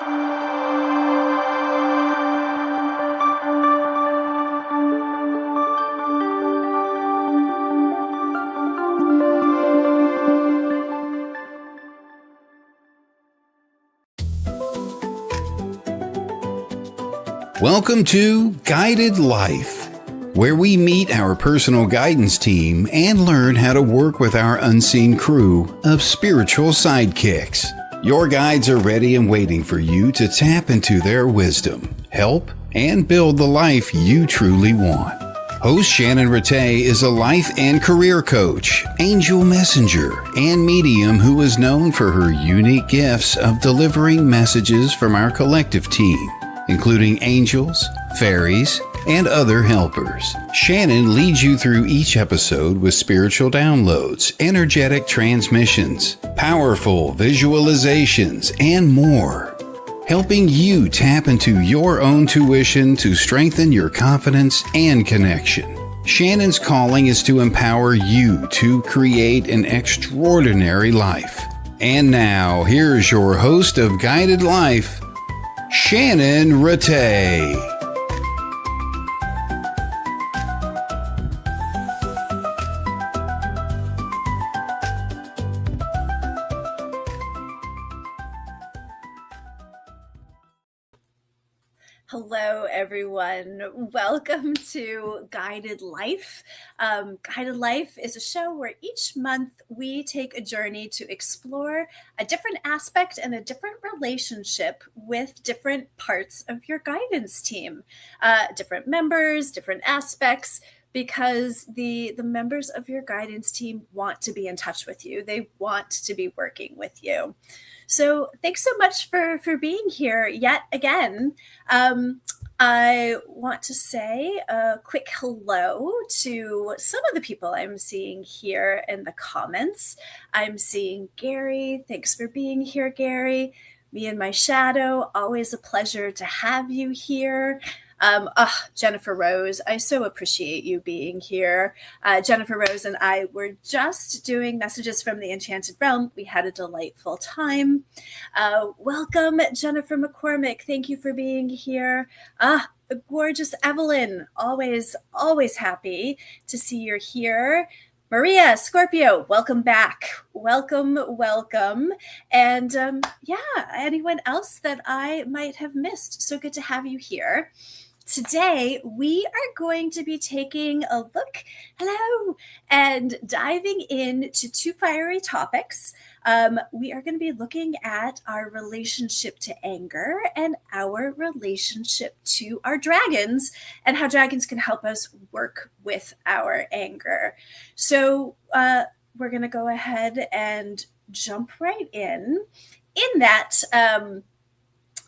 Welcome to Guided Life, where we meet our personal guidance team and learn how to work with our unseen crew of spiritual sidekicks. Your guides are ready and waiting for you to tap into their wisdom, help, and build the life you truly want. Host Shannon Ratay is a life and career coach, angel messenger, and medium who is known for her unique gifts of delivering messages from our collective team, including angels, fairies, and other helpers. Shannon leads you through each episode with spiritual downloads, energetic transmissions, powerful visualizations, and more, helping you tap into your own tuition to strengthen your confidence and connection. Shannon's calling is to empower you to create an extraordinary life. And now, here's your host of Guided Life, Shannon Ratay. Hello, everyone. Welcome to Guided Life. Guided Life is a show where each month we take a journey to explore a different aspect and a different relationship with different parts of your guidance team, different members, different aspects, because the members of your guidance team want to be in touch with you. They want to be working with you. So thanks so much for being here yet again. I want to say a quick hello to some of the people I'm seeing here in the comments. I'm seeing Gary. Thanks for being here, Gary. Me and my shadow, always a pleasure to have you here. Jennifer Rose, I so appreciate you being here. Jennifer Rose and I were just doing messages from the Enchanted Realm. We had a delightful time. Welcome, Jennifer McCormick. Thank you for being here. The gorgeous Evelyn, always happy to see you're here. Maria, Scorpio, welcome back. Welcome. And anyone else that I might have missed, so good to have you here. Today, we are going to be taking a look, and diving into two fiery topics. We are going to be looking at our relationship to anger and our relationship to our dragons, and how dragons can help us work with our anger. So we're going to go ahead and jump right in. In that,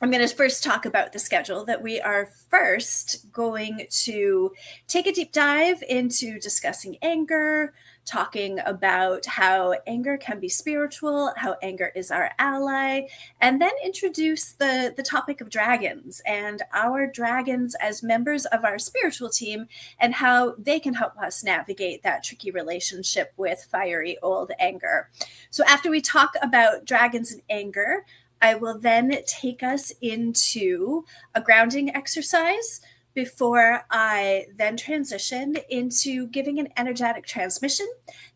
I'm going to first talk about the schedule, that we are first going to take a deep dive into discussing anger, talking about how anger can be spiritual, how anger is our ally, and then introduce the topic of dragons and our dragons as members of our spiritual team, and how they can help us navigate that tricky relationship with fiery old anger. So after we talk about dragons and anger, I will then take us into a grounding exercise before I then transition into giving an energetic transmission.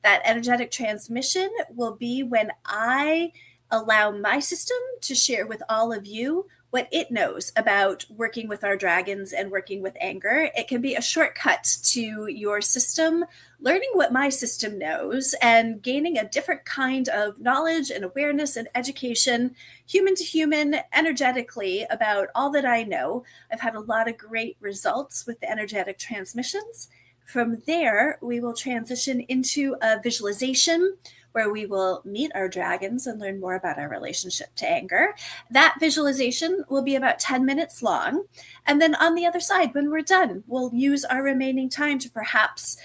That energetic transmission will be when I allow my system to share with all of you what it knows about working with our dragons and working with anger. It can be a shortcut to your system learning what my system knows and gaining a different kind of knowledge and awareness and education, human to human, energetically, about all that I know. I've had a lot of great results with the energetic transmissions. From there, we will transition into a visualization where we will meet our dragons and learn more about our relationship to anger. That visualization will be about 10 minutes long. And then on the other side, when we're done, we'll use our remaining time to perhaps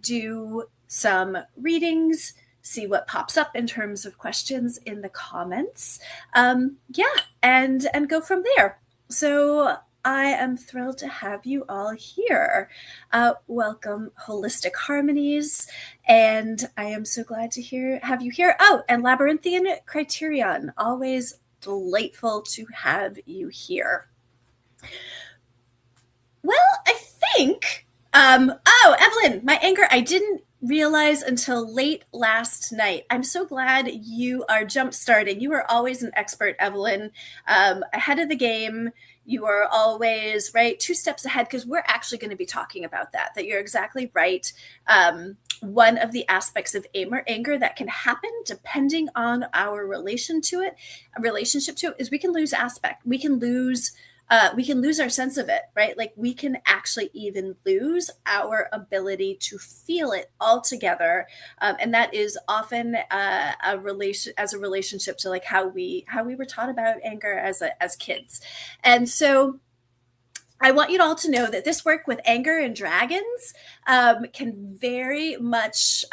do some readings, see what pops up in terms of questions in the comments. And go from there. So I am thrilled to have you all here. Welcome, Holistic Harmonies, and I am so glad to have you here. Oh, and Labyrinthian Criterion, always delightful to have you here. Well, I think, Evelyn, my anger, I didn't realize until late last night. I'm so glad you are jump starting. You are always an expert, Evelyn, ahead of the game. You are always right 2 steps ahead, because we're actually going to be talking about that you're exactly right. One of the aspects of anger that can happen depending on our relationship to it is we can lose our sense of it, right? Like we can actually even lose our ability to feel it altogether, and that is often a relationship to like how we were taught about anger as kids. And so I want you all to know that this work with anger and dragons can very much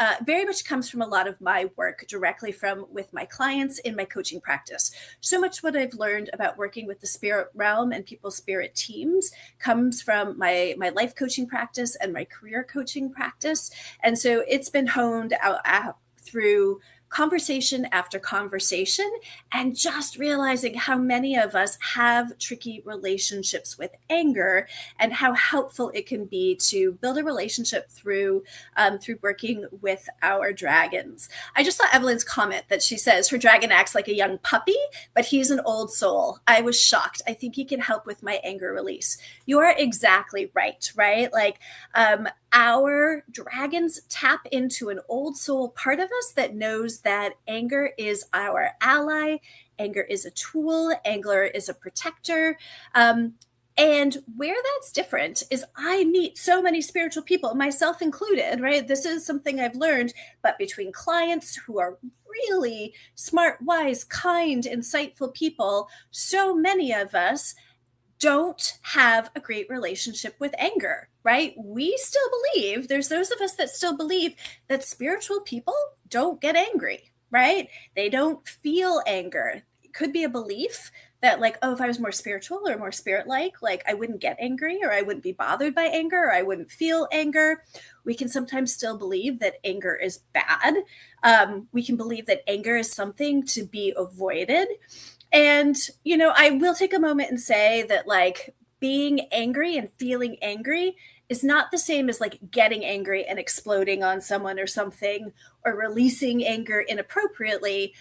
comes from a lot of my work directly from with my clients in my coaching practice. So much what I've learned about working with the spirit realm and people's spirit teams comes from my life coaching practice and my career coaching practice. And so it's been honed out through conversation after conversation, and just realizing how many of us have tricky relationships with anger and how helpful it can be to build a relationship through working with our dragons. I just saw Evelyn's comment that she says her dragon acts like a young puppy, but he's an old soul. I was shocked. I think he can help with my anger release. You're exactly right? Like, our dragons tap into an old soul part of us that knows that anger is our ally, anger is a tool, anger is a protector. And where that's different is I meet so many spiritual people, myself included, right? This is something I've learned, but between clients who are really smart, wise, kind, insightful people, so many of us don't have a great relationship with anger, right? We still believe, there's those of us that still believe that spiritual people don't get angry, right? They don't feel anger. It could be a belief that like, oh, if I was more spiritual or more spirit-like I wouldn't get angry, or I wouldn't be bothered by anger, or I wouldn't feel anger. We can sometimes still believe that anger is bad. We can believe that anger is something to be avoided. And, I will take a moment and say that like being angry and feeling angry is not the same as like getting angry and exploding on someone or something, or releasing anger inappropriately.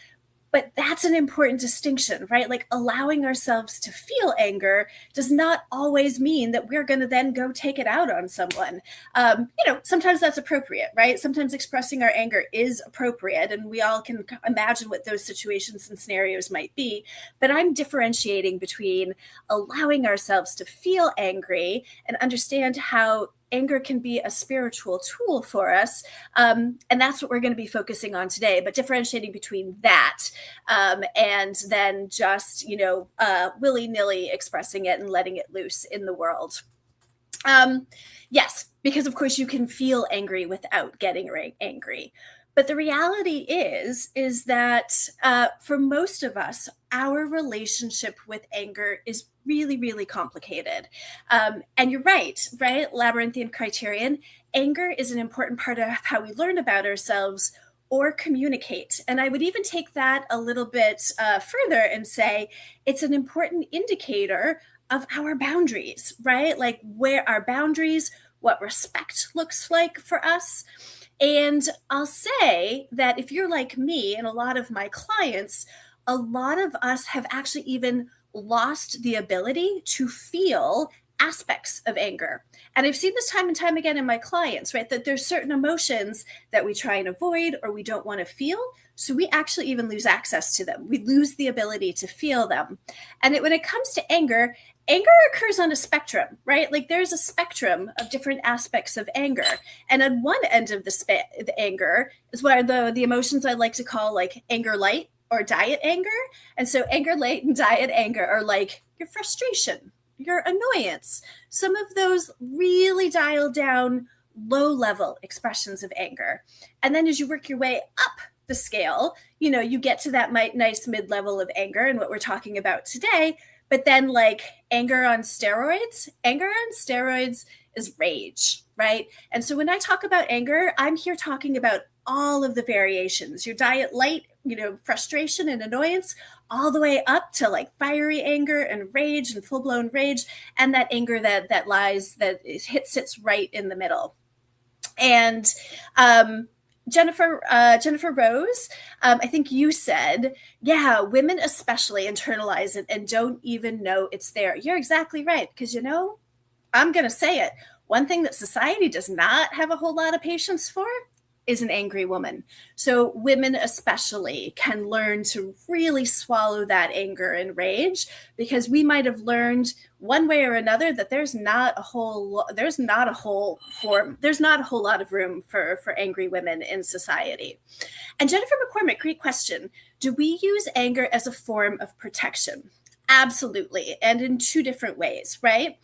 But that's an important distinction, right? Like allowing ourselves to feel anger does not always mean that we're going to then go take it out on someone. Sometimes that's appropriate, right? Sometimes expressing our anger is appropriate, and we all can imagine what those situations and scenarios might be. But I'm differentiating between allowing ourselves to feel angry and understand how anger can be a spiritual tool for us. And that's what we're going to be focusing on today, but differentiating between that and then just, willy-nilly expressing it and letting it loose in the world. Yes, because of course you can feel angry without getting angry. But the reality is that for most of us, our relationship with anger is really, really complicated. And you're right? Labyrinthian criterion. Anger is an important part of how we learn about ourselves or communicate. And I would even take that a little bit further and say it's an important indicator of our boundaries, right? Like where our boundaries, what respect looks like for us. And I'll say that if you're like me and a lot of my clients, a lot of us have actually even lost the ability to feel aspects of anger. And I've seen this time and time again in my clients, right? That there's certain emotions that we try and avoid or we don't want to feel. So we actually even lose access to them. We lose the ability to feel them. And when it comes to anger occurs on a spectrum, right? Like there's a spectrum of different aspects of anger. And on one end of the anger is where the emotions I like to call like anger light or diet anger. And so anger light and diet anger are like your frustration, your annoyance, some of those really dialed down low level expressions of anger. And then as you work your way up the scale, you get to that nice mid-level of anger and what we're talking about today. But then like anger on steroids is rage, right? And so when I talk about anger, I'm here talking about all of the variations. Your diet light frustration and annoyance, all the way up to like fiery anger and rage and full-blown rage, and that anger that sits right in the middle. And Jennifer Rose, I think you said, yeah, women especially internalize it and don't even know it's there. You're exactly right, because I'm going to say it. One thing that society does not have a whole lot of patience for is an angry woman. So women especially can learn to really swallow that anger and rage, because we might have learned one way or another that there's not a whole lot of room for angry women in society. And Jennifer McCormick, great question. Do we use anger as a form of protection? Absolutely. And in two different ways, right?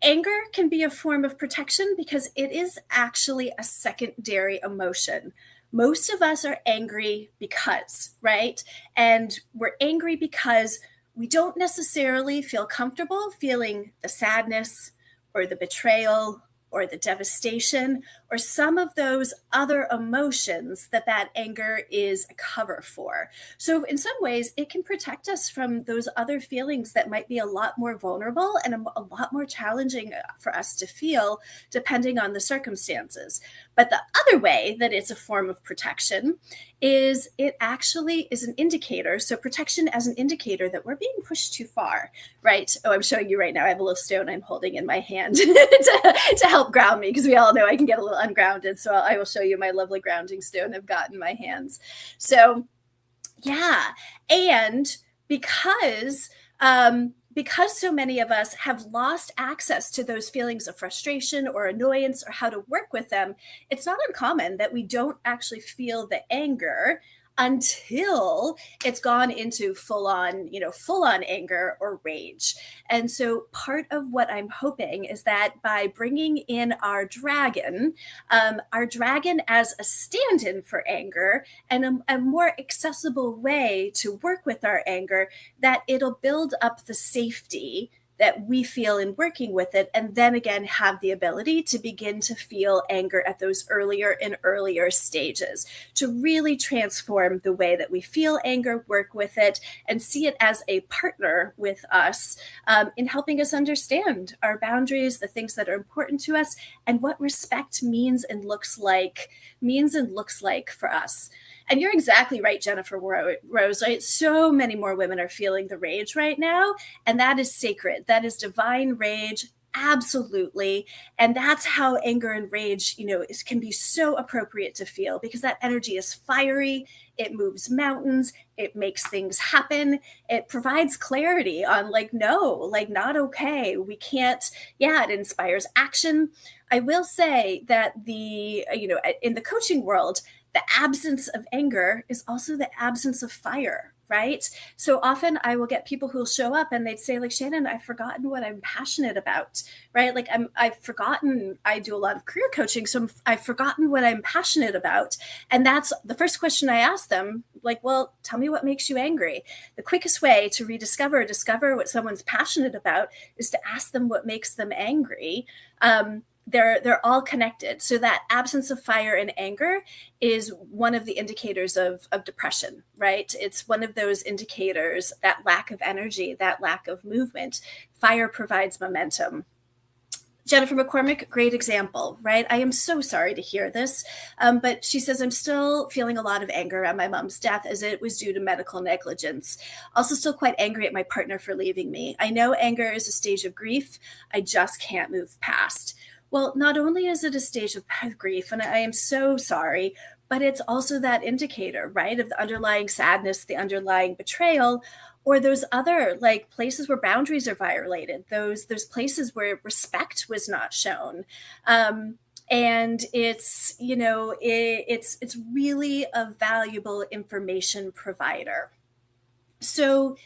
Anger can be a form of protection because it is actually a secondary emotion. Most of us are angry because, right? And we're angry because we don't necessarily feel comfortable feeling the sadness or the betrayal or the devastation or some of those other emotions that anger is a cover for. So in some ways, it can protect us from those other feelings that might be a lot more vulnerable and a lot more challenging for us to feel, depending on the circumstances. But the other way that it's a form of protection is it actually is an indicator. So protection as an indicator that we're being pushed too far, right? Oh, I'm showing you right now. I have a little stone I'm holding in my hand to help ground me, because we all know I can get a little ungrounded. So I will show you my lovely grounding stone I've got in my hands. So yeah. And because so many of us have lost access to those feelings of frustration or annoyance or how to work with them, it's not uncommon that we don't actually feel the anger until it's gone into full-on anger or rage. And so part of what I'm hoping is that by bringing in our dragon as a stand-in for anger and a more accessible way to work with our anger, that it'll build up the safety that we feel in working with it, and then again have the ability to begin to feel anger at those earlier and earlier stages, to really transform the way that we feel anger, work with it, and see it as a partner with us in helping us understand our boundaries, the things that are important to us, and what respect means and looks like for us. And you're exactly right, Jennifer Rose, right? So many more women are feeling the rage right now, and that is sacred. That is divine rage, absolutely. And that's how anger and rage, can be so appropriate to feel, because that energy is fiery. It moves mountains. It makes things happen. It provides clarity on no, not okay. We can't, it inspires action. I will say that in the coaching world, the absence of anger is also the absence of fire, right? So often I will get people who will show up and they'd say, Shannon, I've forgotten what I'm passionate about, right? I've forgotten, I do a lot of career coaching, so I've forgotten what I'm passionate about. And that's the first question I ask them, well, tell me what makes you angry. The quickest way to discover what someone's passionate about is to ask them what makes them angry. They're all connected. So that absence of fire and anger is one of the indicators of depression, right? It's one of those indicators, that lack of energy, that lack of movement. Fire provides momentum. Jennifer McCormick, great example, right? I am so sorry to hear this, but she says, I'm still feeling a lot of anger at my mom's death as it was due to medical negligence. Also still quite angry at my partner for leaving me. I know anger is a stage of grief. I just can't move past. Well, not only is it a stage of grief, and I am so sorry, but it's also that indicator, right, of the underlying sadness, the underlying betrayal, or those other places where boundaries are violated, those places where respect was not shown. And it's, it's really a valuable information provider. So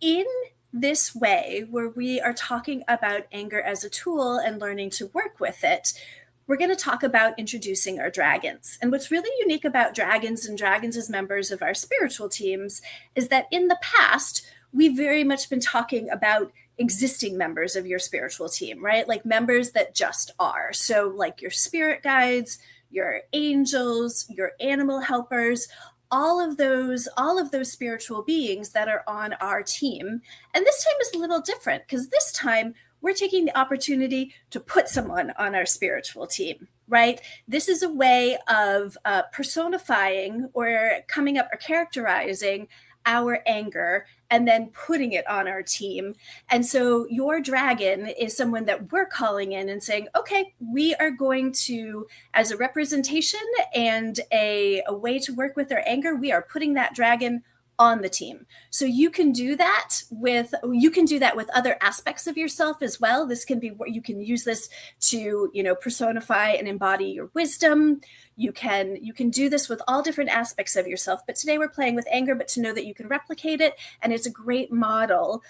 in this way, where we are talking about anger as a tool and learning to work with it, we're going to talk about introducing our dragons. And what's really unique about dragons and dragons as members of our spiritual teams is that in the past, we've very much been talking about existing members of your spiritual team, right? Members that just are. So your spirit guides, your angels, your animal helpers, all of those spiritual beings that are on our team. And this time is a little different because this time we're taking the opportunity to put someone on our spiritual team, right? This is a way of personifying or coming up or characterizing our anger and then putting it on our team. And so your dragon is someone that we're calling in and saying, okay, we are going to, as a representation and a way to work with their anger, we are putting that dragon on the team. So you can do that with other aspects of yourself as well. This can be where you can use this to, personify and embody your wisdom. You can do this with all different aspects of yourself. But today we're playing with anger, but to know that you can replicate it. And it's a great model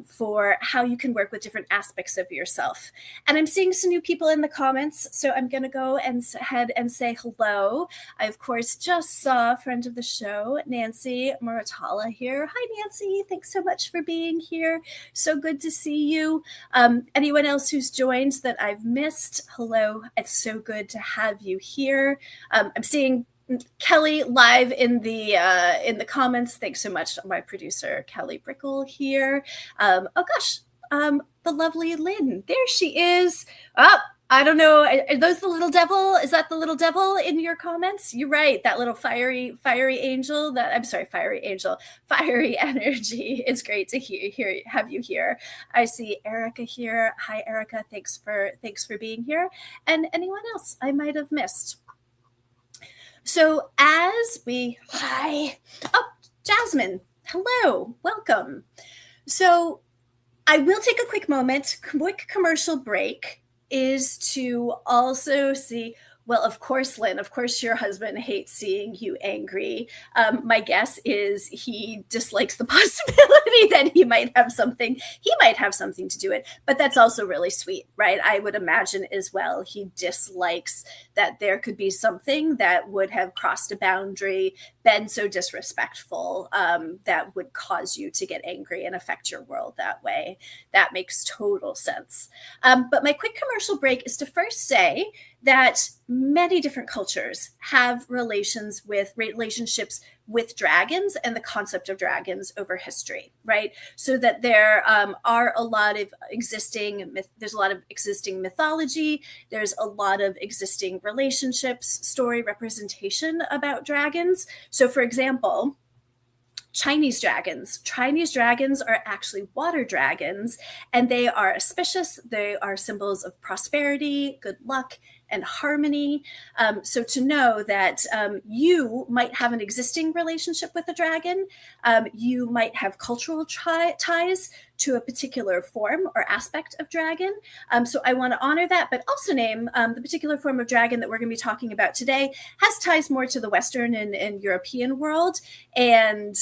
for how you can work with different aspects of yourself. And I'm seeing some new people in the comments. So I'm going to go ahead and say hello. I, of course, just saw a friend of the show, Nancy Muratala here. Hi, Nancy. Thanks so much for being here. So good to see you. Anyone else who's joined that I've missed, hello. It's so good to have you here. I'm seeing Kelly live in the comments. Thanks so much, my producer Kelly Brickle here. Oh gosh, the lovely Lynn. There she is. Oh, I don't know. Are those the little devil? Is that the little devil in your comments? You're right. That little fiery angel. Fiery energy. It's great to have you here. I see Erica here. Hi, Erica. Thanks for being here. And anyone else I might have missed. So hi, Jasmine, hello, welcome. So I will take a quick commercial break is to also see, well, of course, Lynn, of course your husband hates seeing you angry. My guess is he dislikes the possibility that he might have something to do it, but that's also really sweet, right? I would imagine as well he dislikes that there could be something that would have crossed a boundary, been so disrespectful, that would cause you to get angry and affect your world that way. That makes total sense. But my quick commercial break is to first say that many different cultures have relationships with dragons and the concept of dragons over history, right? So that there are a lot of there's a lot of existing mythology, there's a lot of existing relationships, story representation about dragons. So for example, Chinese dragons are actually water dragons, and they are auspicious. They are symbols of prosperity, good luck, and harmony. So to know that you might have an existing relationship with a dragon, you might have cultural ties to a particular form or aspect of dragon. So I want to honor that, but also name the particular form of dragon that we're going to be talking about today has ties more to the Western and European world, and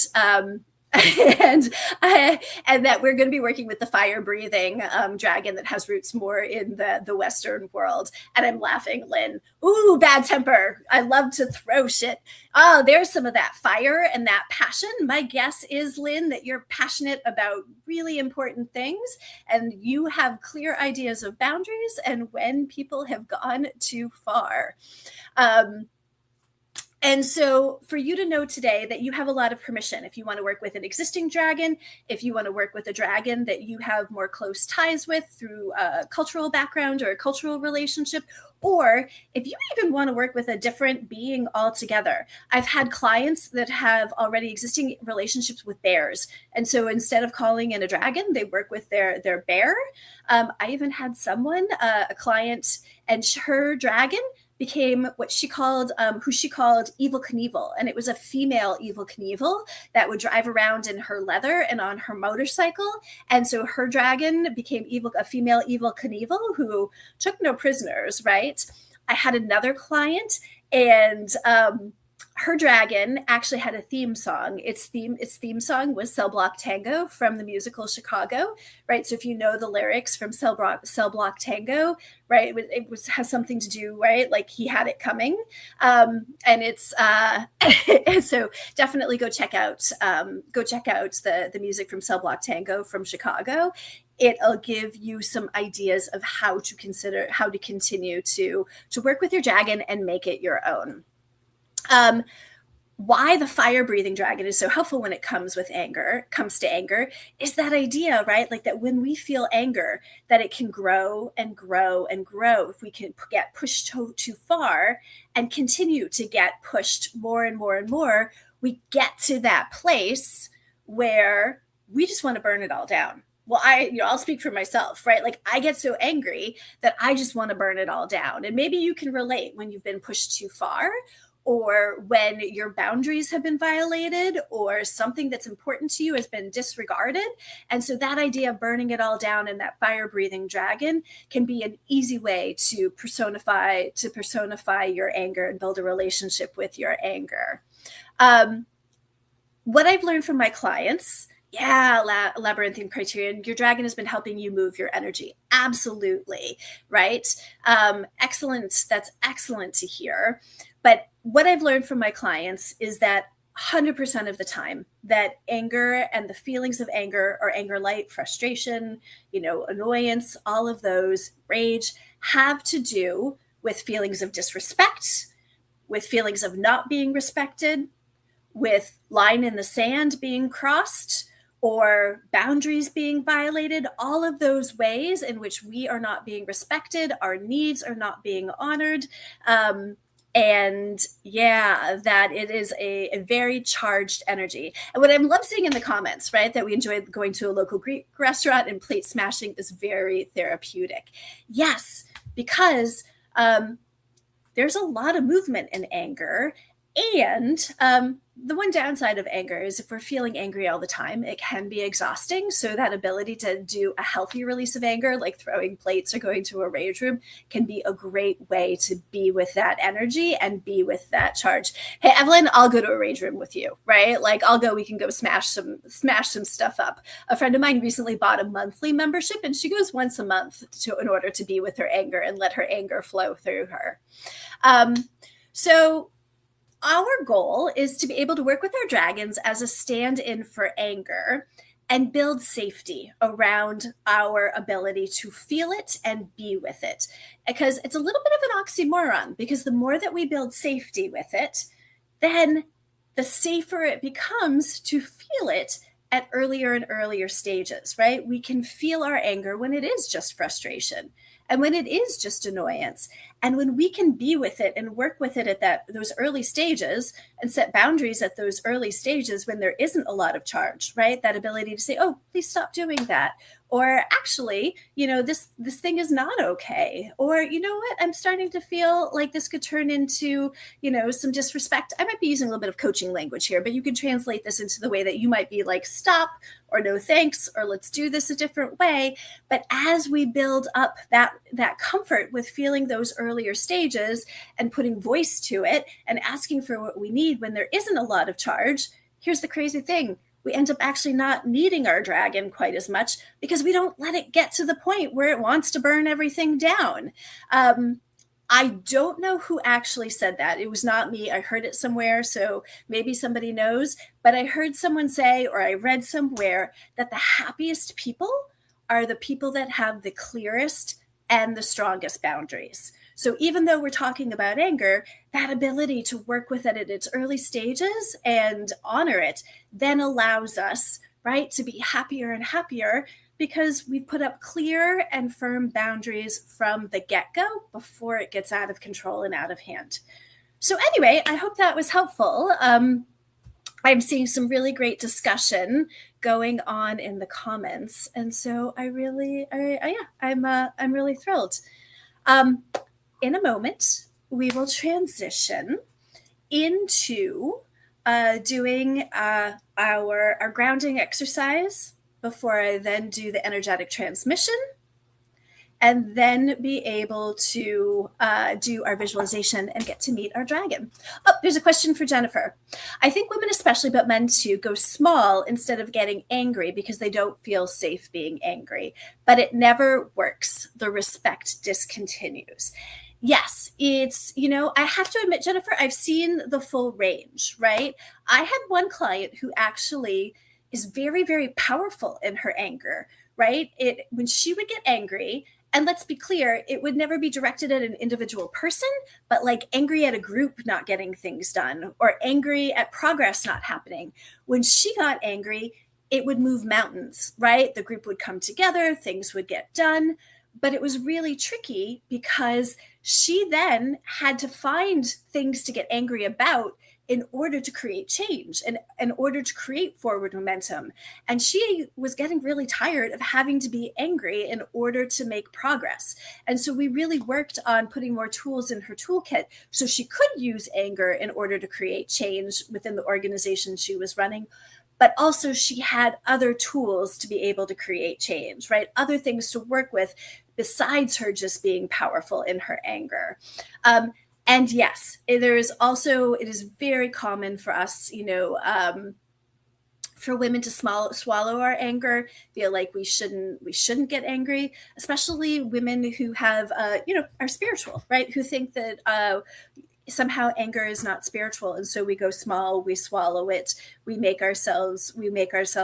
and that we're going to be working with the fire-breathing dragon that has roots more in the Western world. And I'm laughing, Lynn. Ooh, bad temper. I love to throw shit. Oh, there's some of that fire and that passion. My guess is, Lynn, that you're passionate about really important things and you have clear ideas of boundaries and when people have gone too far. And so for you to know today that you have a lot of permission, if you want to work with an existing dragon, if you want to work with a dragon that you have more close ties with through a cultural background or a cultural relationship, or if you even want to work with a different being altogether. I've had clients that have already existing relationships with bears. And so instead of calling in a dragon, they work with their bear. I even had a client, and her dragon became who she called Evil Knievel. And it was a female Evil Knievel that would drive around in her leather and on her motorcycle. And so her dragon became a female Evil Knievel who took no prisoners, right? I had another client, and her dragon actually had a theme song. Its theme song was Cell Block Tango from the musical Chicago, right? So if you know the lyrics from Cell Block Tango, right, it has something to do, right? Like he had it coming, and it's so definitely go check out the music from Cell Block Tango from Chicago. It'll give you some ideas of how to continue to work with your dragon and make it your own. why the fire breathing dragon is so helpful when it comes to anger, is that idea, right? Like that when we feel anger, that it can grow and grow and grow. If we can get pushed too far and continue to get pushed more and more and more, we get to that place where we just want to burn it all down. Well, I'll speak for myself, right? Like I get so angry that I just want to burn it all down. And maybe you can relate when you've been pushed too far, or when your boundaries have been violated, or something that's important to you has been disregarded. And so that idea of burning it all down in that fire breathing dragon can be an easy way to personify your anger and build a relationship with your anger. What I've learned from my clients, labyrinthine criterion, your dragon has been helping you move your energy. Absolutely, right? Excellent. That's excellent to hear. But what I've learned from my clients is that 100% of the time that anger and the feelings of anger, or anger light, frustration, annoyance, all of those, rage, have to do with feelings of disrespect, with feelings of not being respected, with line in the sand being crossed, or boundaries being violated, all of those ways in which we are not being respected, our needs are not being honored. That it is a very charged energy. And what I love seeing in the comments, right, that we enjoy going to a local Greek restaurant and plate smashing is very therapeutic. Yes, because there's a lot of movement in anger. And the one downside of anger is if we're feeling angry all the time, it can be exhausting. So that ability to do a healthy release of anger, like throwing plates or going to a rage room, can be a great way to be with that energy and be with that charge. Hey, Evelyn, I'll go to a rage room with you, right? Like we can go smash some stuff up. A friend of mine recently bought a monthly membership, and she goes once a month in order to be with her anger and let her anger flow through her. So our goal is to be able to work with our dragons as a stand-in for anger and build safety around our ability to feel it and be with it. Because it's a little bit of an oxymoron, because the more that we build safety with it, then the safer it becomes to feel it at earlier and earlier stages, right? We can feel our anger when it is just frustration and when it is just annoyance. And when we can be with it and work with it at those early stages and set boundaries at those early stages when there isn't a lot of charge, right? That ability to say, oh, please stop doing that. Or actually, this thing is not okay. Or, you know what, I'm starting to feel like this could turn into, some disrespect. I might be using a little bit of coaching language here, but you can translate this into the way that you might be like, stop, or no thanks, or let's do this a different way. But as we build up that comfort with feeling those earlier stages and putting voice to it and asking for what we need when there isn't a lot of charge, here's the crazy thing. We end up actually not needing our dragon quite as much because we don't let it get to the point where it wants to burn everything down. I don't know who actually said that. It was not me. I heard it somewhere, so maybe somebody knows. But I heard someone say, or I read somewhere, that the happiest people are the people that have the clearest and the strongest boundaries. So even though we're talking about anger, that ability to work with it at its early stages and honor it then allows us, right, to be happier and happier because we put up clear and firm boundaries from the get-go before it gets out of control and out of hand. So anyway, I hope that was helpful. I'm seeing some really great discussion going on in the comments, and so I'm really thrilled. In a moment, we will transition into doing our grounding exercise before I then do the energetic transmission, and then be able to do our visualization and get to meet our dragon. Oh, there's a question for Jennifer. I think women especially, but men too, go small instead of getting angry because they don't feel safe being angry, but it never works. The respect discontinues. Yes, it's, I have to admit, Jennifer, I've seen the full range, right? I had one client who actually is very, very powerful in her anger, right? When she would get angry And let's be clear, it would never be directed at an individual person, but like angry at a group not getting things done or angry at progress not happening. When she got angry, it would move mountains, right? The group would come together, things would get done. But it was really tricky because she then had to find things to get angry about in order to create change and in order to create forward momentum. And she was getting really tired of having to be angry in order to make progress. And so we really worked on putting more tools in her toolkit so she could use anger in order to create change within the organization she was running. But also she had other tools to be able to create change, right? Other things to work with besides her just being powerful in her anger. And yes, it is very common for us, for women to swallow our anger, feel like we shouldn't get angry, especially women who have, are spiritual, right? Who think that somehow anger is not spiritual, and so we go small, we swallow it, we make ourselves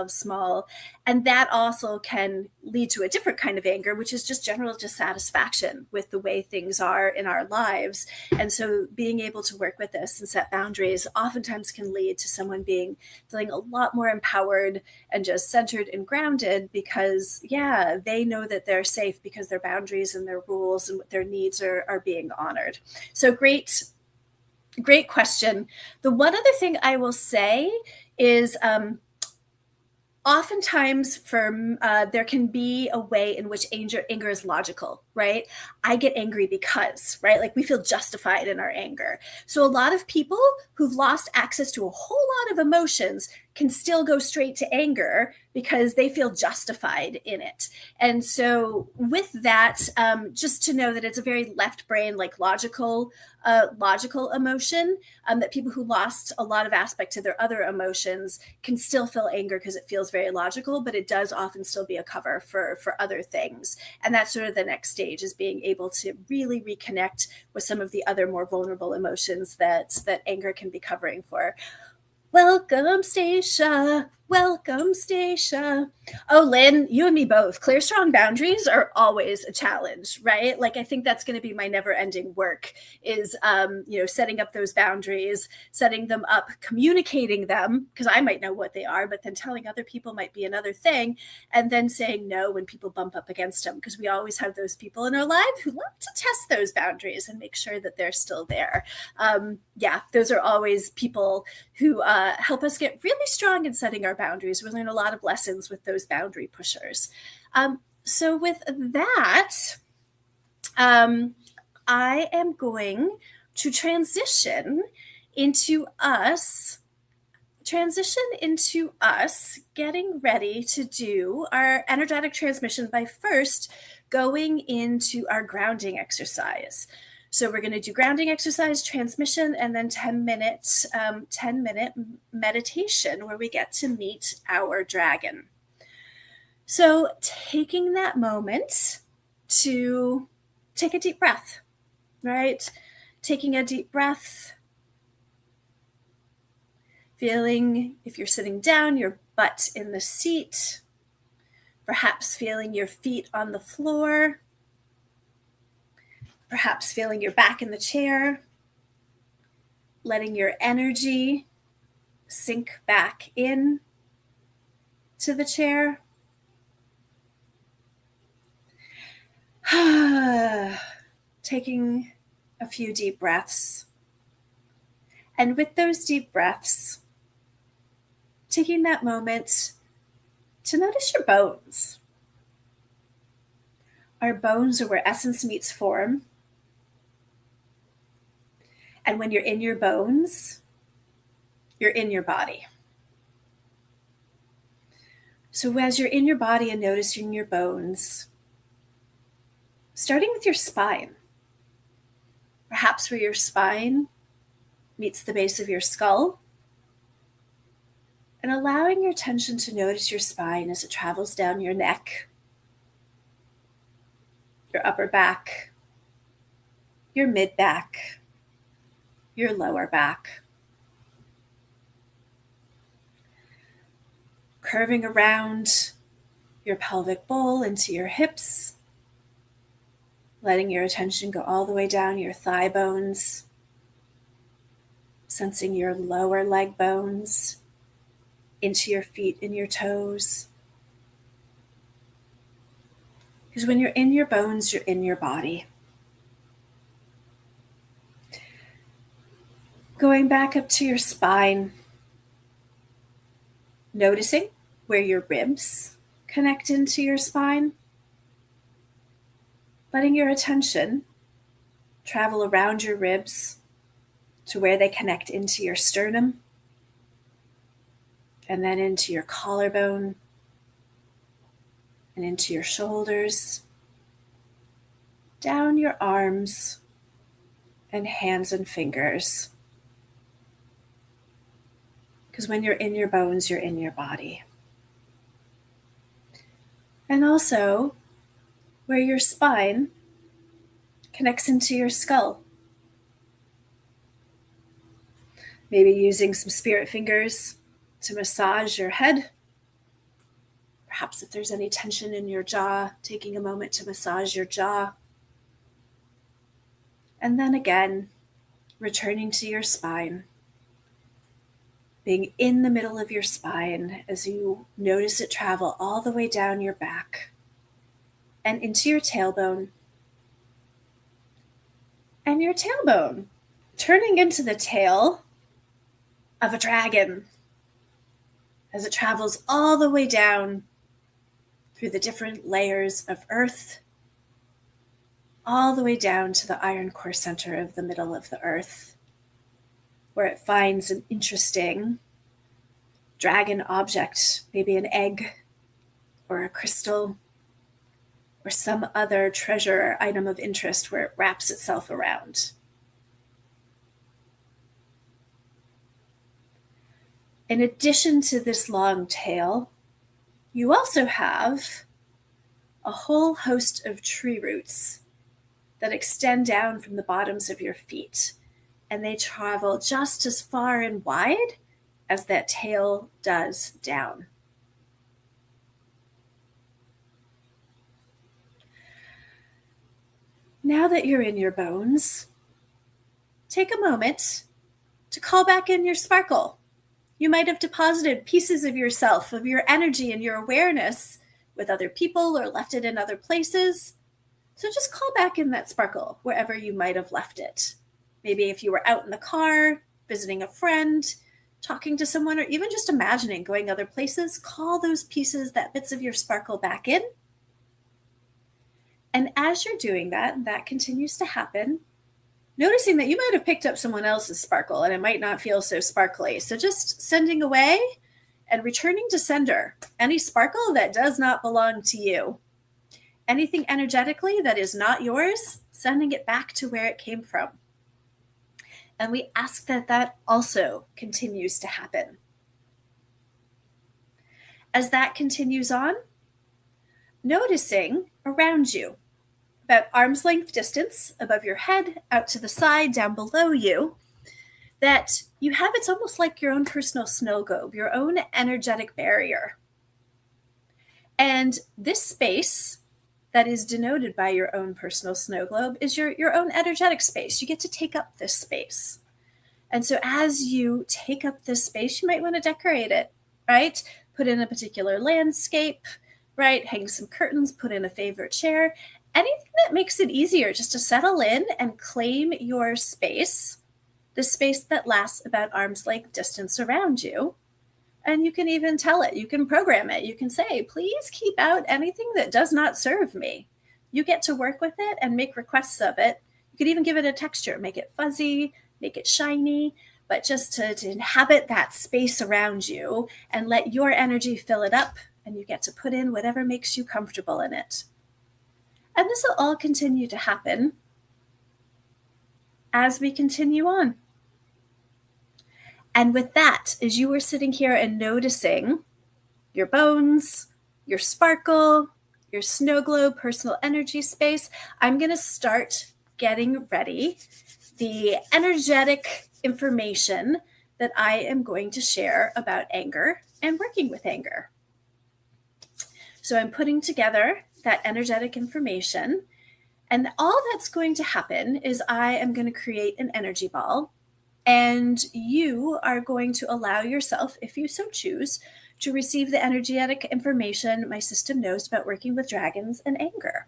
small. And that also can lead to a different kind of anger, which is just general dissatisfaction with the way things are in our lives. And so being able to work with this and set boundaries oftentimes can lead to someone feeling a lot more empowered and just centered and grounded because they know that they're safe because their boundaries and their rules and what their needs are being honored. So great question. The one other thing I will say is oftentimes there can be a way in which anger is logical, right? I get angry because, right? Like we feel justified in our anger. So a lot of people who've lost access to a whole lot of emotions can still go straight to anger because they feel justified in it. And so with that, just to know that it's a very left brain, like logical emotion, that people who lost a lot of aspect to their other emotions can still feel anger because it feels very logical, but it does often still be a cover for other things. And that's sort of the next stage, is being able to really reconnect with some of the other more vulnerable emotions that anger can be covering for. Welcome, Stacia. Welcome, Stacia. Oh, Lynn, you and me both. Clear, strong boundaries are always a challenge, right? Like, I think that's going to be my never-ending work is, setting up those boundaries, setting them up, communicating them, because I might know what they are, but then telling other people might be another thing, and then saying no when people bump up against them, because we always have those people in our life who love to test those boundaries and make sure that they're still there. Those are always people who help us get really strong in setting our boundaries. We learn a lot of lessons with those boundary pushers. So with that, I am going to transition into us getting ready to do our energetic transmission by first going into our grounding exercise. So we're going to do grounding exercise, transmission, and then 10-minute meditation where we get to meet our dragon. So taking that moment to take a deep breath, right? Taking a deep breath, feeling, if you're sitting down, your butt in the seat, perhaps feeling your feet on the floor, perhaps feeling your back in the chair, letting your energy sink back in to the chair. Taking a few deep breaths. And with those deep breaths, taking that moment to notice your bones. Our bones are where essence meets form. And when you're in your bones, you're in your body. So as you're in your body and noticing your bones, starting with your spine, perhaps where your spine meets the base of your skull, and allowing your attention to notice your spine as it travels down your neck, your upper back, your mid back, your lower back, curving around your pelvic bowl into your hips, letting your attention go all the way down your thigh bones, sensing your lower leg bones, into your feet and your toes. Because when you're in your bones, you're in your body. Going back up to your spine, noticing where your ribs connect into your spine, letting your attention travel around your ribs to where they connect into your sternum, and then into your collarbone, and into your shoulders, down your arms and hands and fingers. Because when you're in your bones, you're in your body. And also where your spine connects into your skull. Maybe using some spirit fingers to massage your head. Perhaps if there's any tension in your jaw, taking a moment to massage your jaw. And then again, returning to your spine, being in the middle of your spine as you notice it travel all the way down your back and into your tailbone. And your tailbone turning into the tail of a dragon as it travels all the way down through the different layers of earth, all the way down to the iron core center of the middle of the earth, where it finds an interesting dragon object, maybe an egg or a crystal or some other treasure or item of interest where it wraps itself around. In addition to this long tail, you also have a whole host of tree roots that extend down from the bottoms of your feet, and they travel just as far and wide as that tail does down. Now that you're in your bones, take a moment to call back in your sparkle. You might have deposited pieces of yourself, of your energy and your awareness with other people or left it in other places. So just call back in that sparkle wherever you might have left it. Maybe if you were out in the car, visiting a friend, talking to someone, or even just imagining going other places, call those pieces, that bits of your sparkle back in. And as you're doing that, that continues to happen, noticing that you might have picked up someone else's sparkle and it might not feel so sparkly. So just sending away and returning to sender any sparkle that does not belong to you. Anything energetically that is not yours, sending it back to where it came from. And we ask that that also continues to happen. As that continues on, noticing around you, about arm's length distance above your head, out to the side, down below you, that you have, it's almost like your own personal snow globe, your own energetic barrier. And this space that is denoted by your own personal snow globe is your own energetic space. You get to take up this space. And so as you take up this space, you might want to decorate it, right? Put in a particular landscape, right? Hang some curtains, put in a favorite chair, anything that makes it easier just to settle in and claim your space, the space that lasts about arm's length distance around you. And you can even tell it, you can program it. You can say, please keep out anything that does not serve me. You get to work with it and make requests of it. You could even give it a texture, make it fuzzy, make it shiny, but just to inhabit that space around you and let your energy fill it up, and you get to put in whatever makes you comfortable in it. And this will all continue to happen as we continue on. And with that, as you were sitting here and noticing your bones, your sparkle, your snow globe, personal energy space, I'm going to start getting ready the energetic information that I am going to share about anger and working with anger. So I'm putting together that energetic information, And all that's going to happen is I am going to create an energy ball, and you are going to allow yourself, if you so choose, to receive the energetic information my system knows about working with dragons and anger.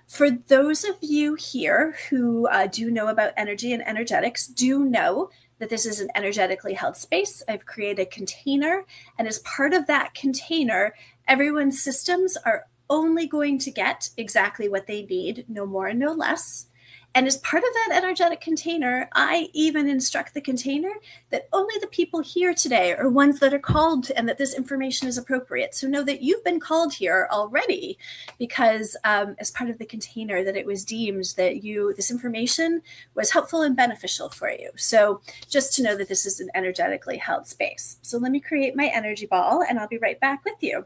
For those of you here who do know about energy and energetics, do know that this is an energetically held space. I've created a container, and as part of that container, everyone's systems are only going to get exactly what they need, no more and no less. And as part of that energetic container, I even instruct the container that only the people here today are ones that are called and that this information is appropriate. So know that you've been called here already because as part of the container that it was deemed that this information was helpful and beneficial for you. So just to know that this is an energetically held space. So let me create my energy ball and I'll be right back with you.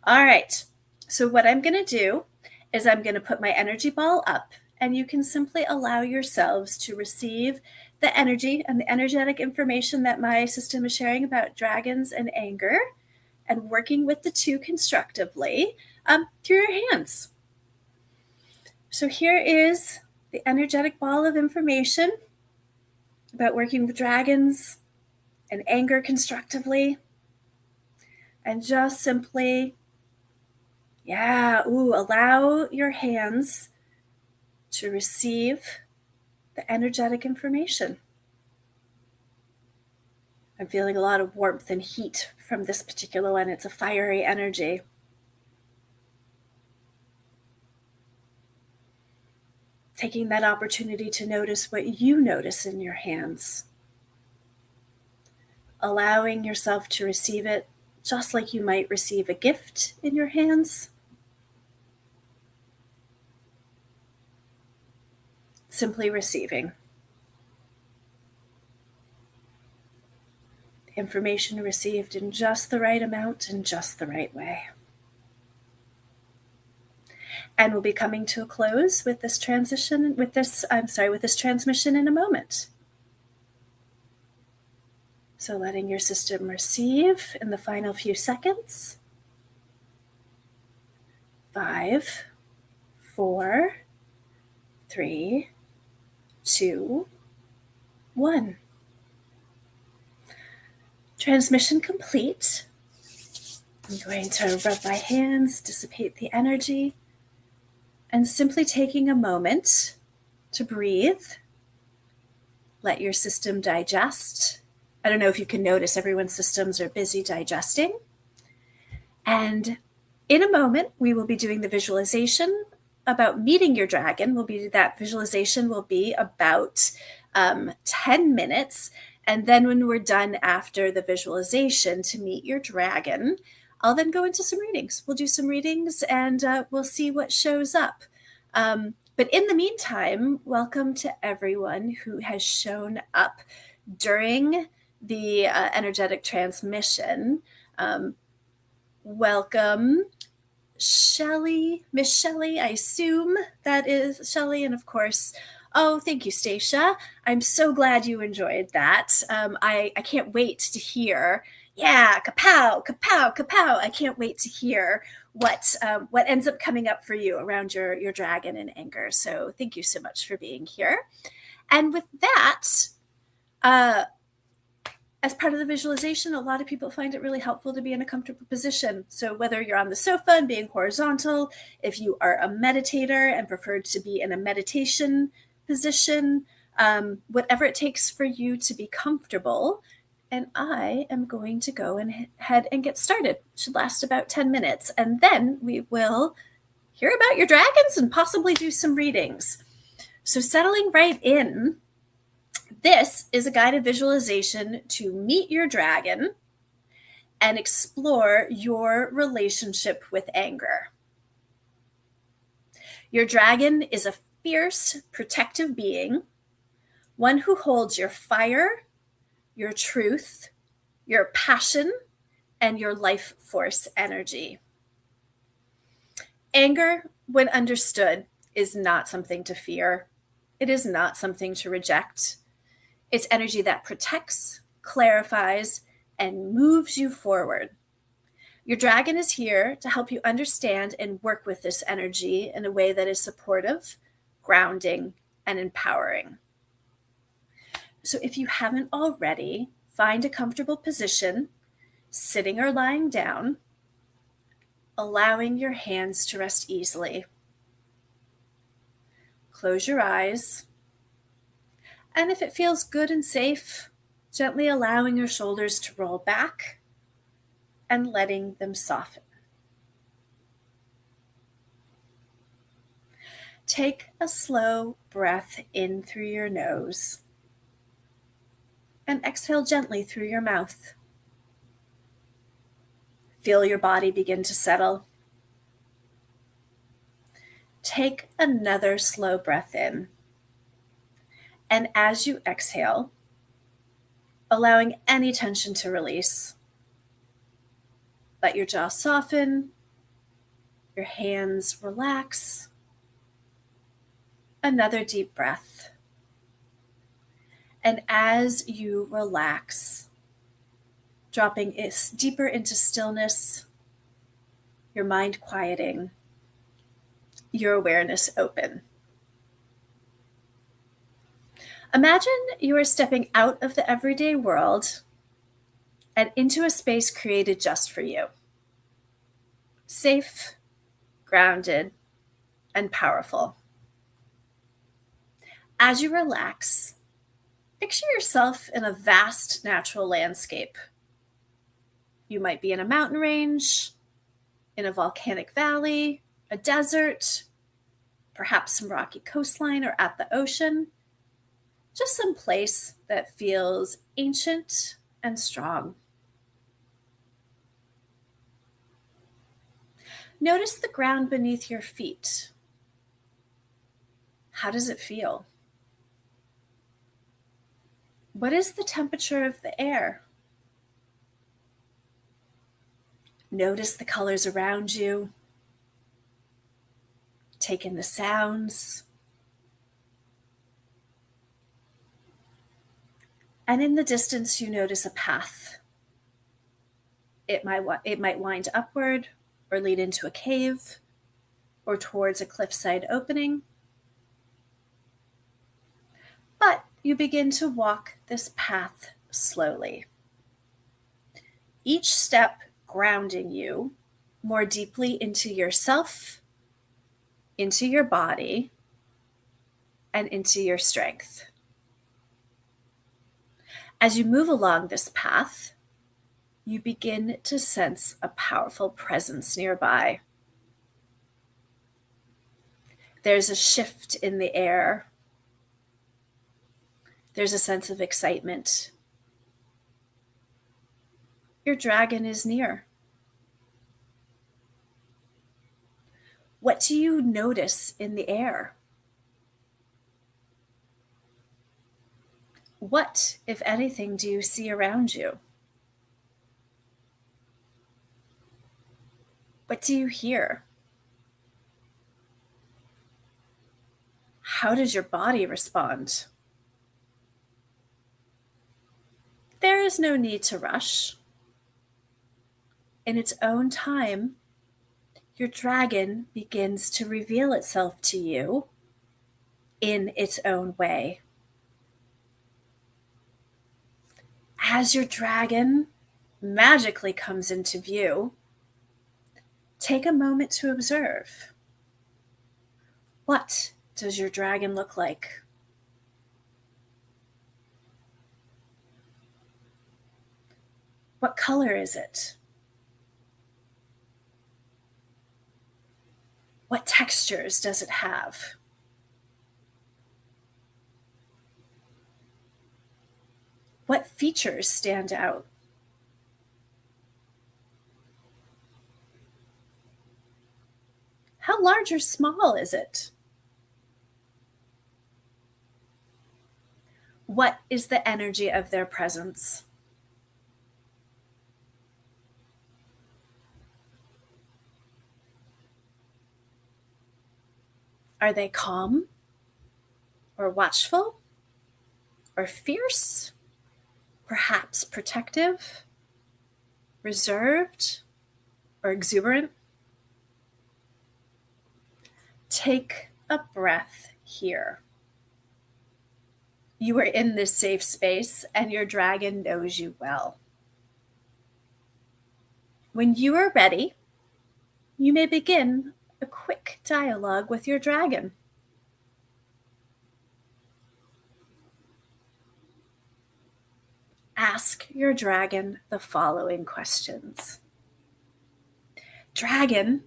All right, so what I'm going to do is I'm going to put my energy ball up, and you can simply allow yourselves to receive the energy and the energetic information that my system is sharing about dragons and anger and working with the two constructively through your hands. So here is the energetic ball of information about working with dragons and anger constructively. And just simply allow your hands to receive the energetic information. I'm feeling a lot of warmth and heat from this particular one. It's a fiery energy. Taking that opportunity to notice what you notice in your hands. Allowing yourself to receive it just like you might receive a gift in your hands. Simply receiving. Information received in just the right amount and just the right way. And we'll be coming to a close with this transmission in a moment. So letting your system receive in the final few seconds. 5, 4, 3, 2, 1. Transmission complete. I'm going to rub my hands, dissipate the energy, and simply taking a moment to breathe. Let your system digest. I don't know if you can notice everyone's systems are busy digesting. And in a moment, we will be doing the visualization about meeting your dragon. That visualization will be about 10 minutes. And then when we're done after the visualization to meet your dragon, I'll then go into some readings. We'll do some readings and we'll see what shows up. But in the meantime, welcome to everyone who has shown up during the energetic transmission. Welcome, Shelley, Miss Shelley, I assume that is Shelley, and of course, thank you, Stacia. I'm so glad you enjoyed that. I can't wait to hear, kapow, kapow, kapow. I can't wait to hear what ends up coming up for you around your dragon and anger. So thank you so much for being here. And with that, as part of the visualization, a lot of people find it really helpful to be in a comfortable position. So whether you're on the sofa and being horizontal, if you are a meditator and prefer to be in a meditation position, whatever it takes for you to be comfortable. And I am going to go ahead and get started. It should last about 10 minutes. And then we will hear about your dragons and possibly do some readings. So settling right in, this is a guided visualization to meet your dragon and explore your relationship with anger. Your dragon is a fierce, protective being, one who holds your fire, your truth, your passion, and your life force energy. Anger, when understood, is not something to fear. It is not something to reject. It's energy that protects, clarifies, and moves you forward. Your dragon is here to help you understand and work with this energy in a way that is supportive, grounding, and empowering. So if you haven't already, find a comfortable position, sitting or lying down, allowing your hands to rest easily. Close your eyes, and if it feels good and safe, gently allowing your shoulders to roll back and letting them soften. Take a slow breath in through your nose and exhale gently through your mouth. Feel your body begin to settle. Take another slow breath in. And as you exhale, allowing any tension to release. Let your jaw soften, your hands relax. Another deep breath. And as you relax, dropping deeper into stillness, your mind quieting, your awareness open. Imagine you are stepping out of the everyday world and into a space created just for you. Safe, grounded, and powerful. As you relax, picture yourself in a vast natural landscape. You might be in a mountain range, in a volcanic valley, a desert, perhaps some rocky coastline or at the ocean. Just some place that feels ancient and strong. Notice the ground beneath your feet. How does it feel? What is the temperature of the air? Notice the colors around you. Take in the sounds. And in the distance, you notice a path. It might wind upward or lead into a cave or towards a cliffside opening. But you begin to walk this path slowly. Each step grounding you more deeply into yourself, into your body, and into your strength. As you move along this path, you begin to sense a powerful presence nearby. There's a shift in the air. There's a sense of excitement. Your dragon is near. What do you notice in the air? What, if anything, do you see around you? What do you hear? How does your body respond? There is no need to rush. In its own time, your dragon begins to reveal itself to you in its own way. As your dragon magically comes into view, take a moment to observe. What does your dragon look like? What color is it? What textures does it have? What features stand out? How large or small is it? What is the energy of their presence? Are they calm? or watchful or fierce, perhaps protective, reserved, or exuberant? Take a breath here. You are in this safe space, and your dragon knows you well. When you are ready, you may begin a quick dialogue with your dragon. Ask your dragon the following questions. Dragon,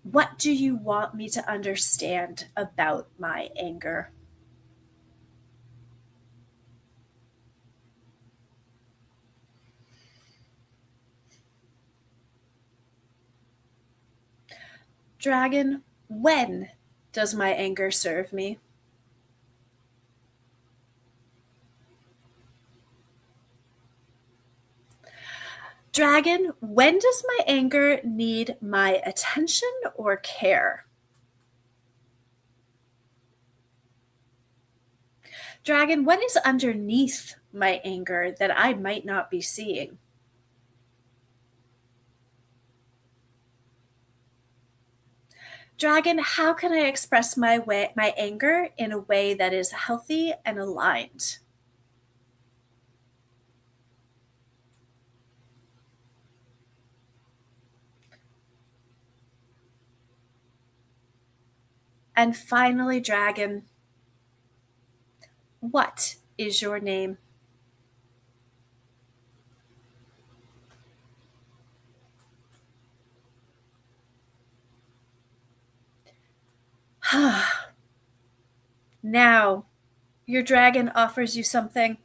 what do you want me to understand about my anger? Dragon, when does my anger serve me? Dragon, when does my anger need my attention or care? Dragon, what is underneath my anger that I might not be seeing? Dragon, how can I express my anger in a way that is healthy and aligned? And finally, dragon, what is your name? Now, your dragon offers you something.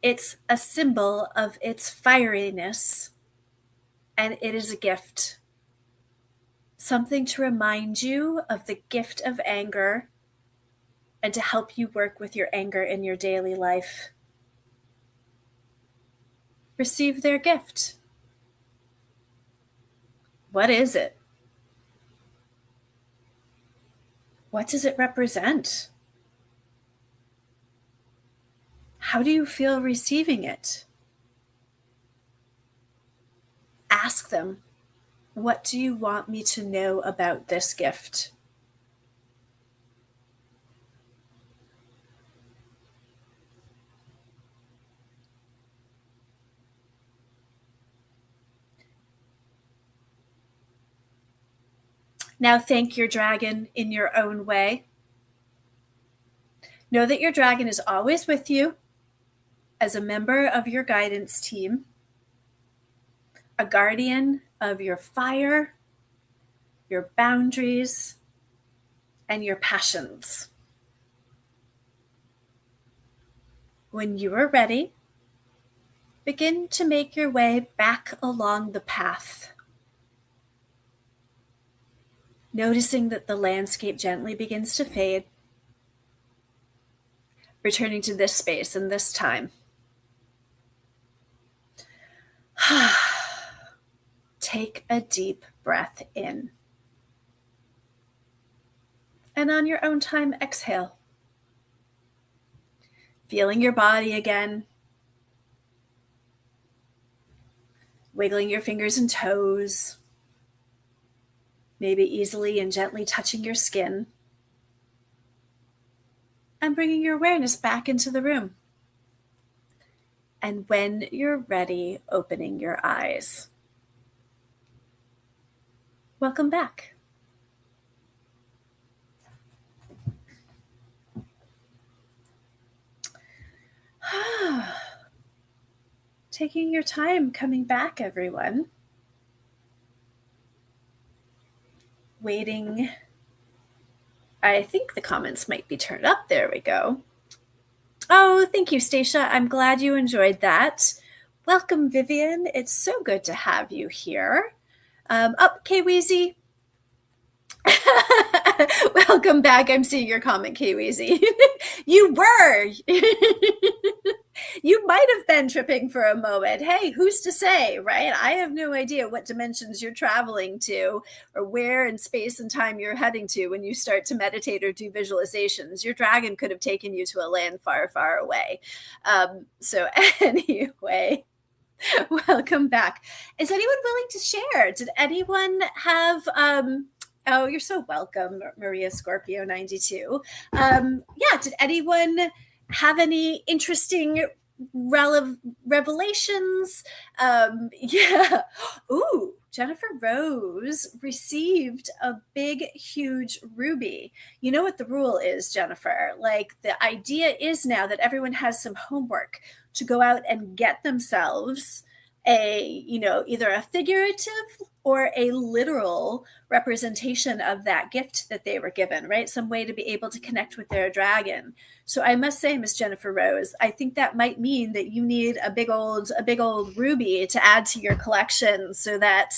It's a symbol of its fieriness, and it is a gift. Something to remind you of the gift of anger and to help you work with your anger in your daily life. Receive their gift. What is it? What does it represent? How do you feel receiving it? Ask them, what do you want me to know about this gift? Now thank your dragon in your own way. Know that your dragon is always with you as a member of your guidance team, a guardian of your fire, your boundaries, and your passions. When you are ready, begin to make your way back along the path, noticing that the landscape gently begins to fade, returning to this space and this time. Take a deep breath in. And on your own time, exhale. Feeling your body again. Wiggling your fingers and toes. Maybe easily and gently touching your skin. And bringing your awareness back into the room. And when you're ready, opening your eyes. Welcome back. Taking your time coming back, everyone. Waiting. I think the comments might be turned up. There we go. Oh, thank you, Stacia. I'm glad you enjoyed that. Welcome, Vivian. It's so good to have you here. K-Weezy. Welcome back. I'm seeing your comment, K-Weezy. You were. You might have been tripping for a moment. Hey, who's to say, right? I have no idea what dimensions you're traveling to or where in space and time you're heading to when you start to meditate or do visualizations. Your dragon could have taken you to a land far, far away. So anyway, welcome back. Is anyone willing to share? Did anyone have oh, you're so welcome, Maria Scorpio 92. Yeah, did anyone have any interesting revelations? Yeah. Ooh, Jennifer Rose received a big, huge ruby. You know what the rule is, Jennifer? Like, the idea is now that everyone has some homework to go out and get themselves either a figurative or a literal representation of that gift that they were given, right? Some way to be able to connect with their dragon. So I must say, Miss Jennifer Rose, I think that might mean that you need a big old ruby to add to your collection so that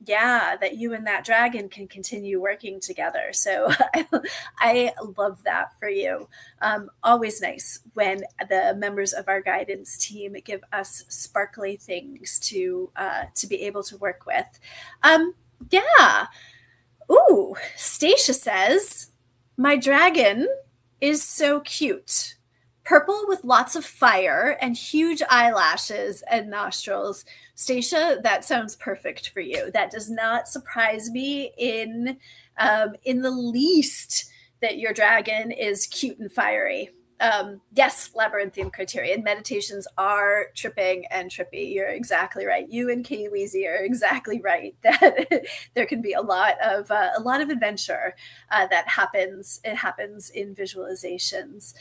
that you and that dragon can continue working together. So I love that for you. Always nice when the members of our guidance team give us sparkly things to be able to work with. Yeah. Ooh, Stacia says, my dragon is so cute. Purple with lots of fire and huge eyelashes and nostrils. Stacia, that sounds perfect for you. That does not surprise me in the least that your dragon is cute and fiery. Yes, labyrinthian criterion. Meditations are tripping and trippy. You're exactly right. You and Katie Weezy are exactly right that there can be a lot of adventure that happens. It happens in visualizations.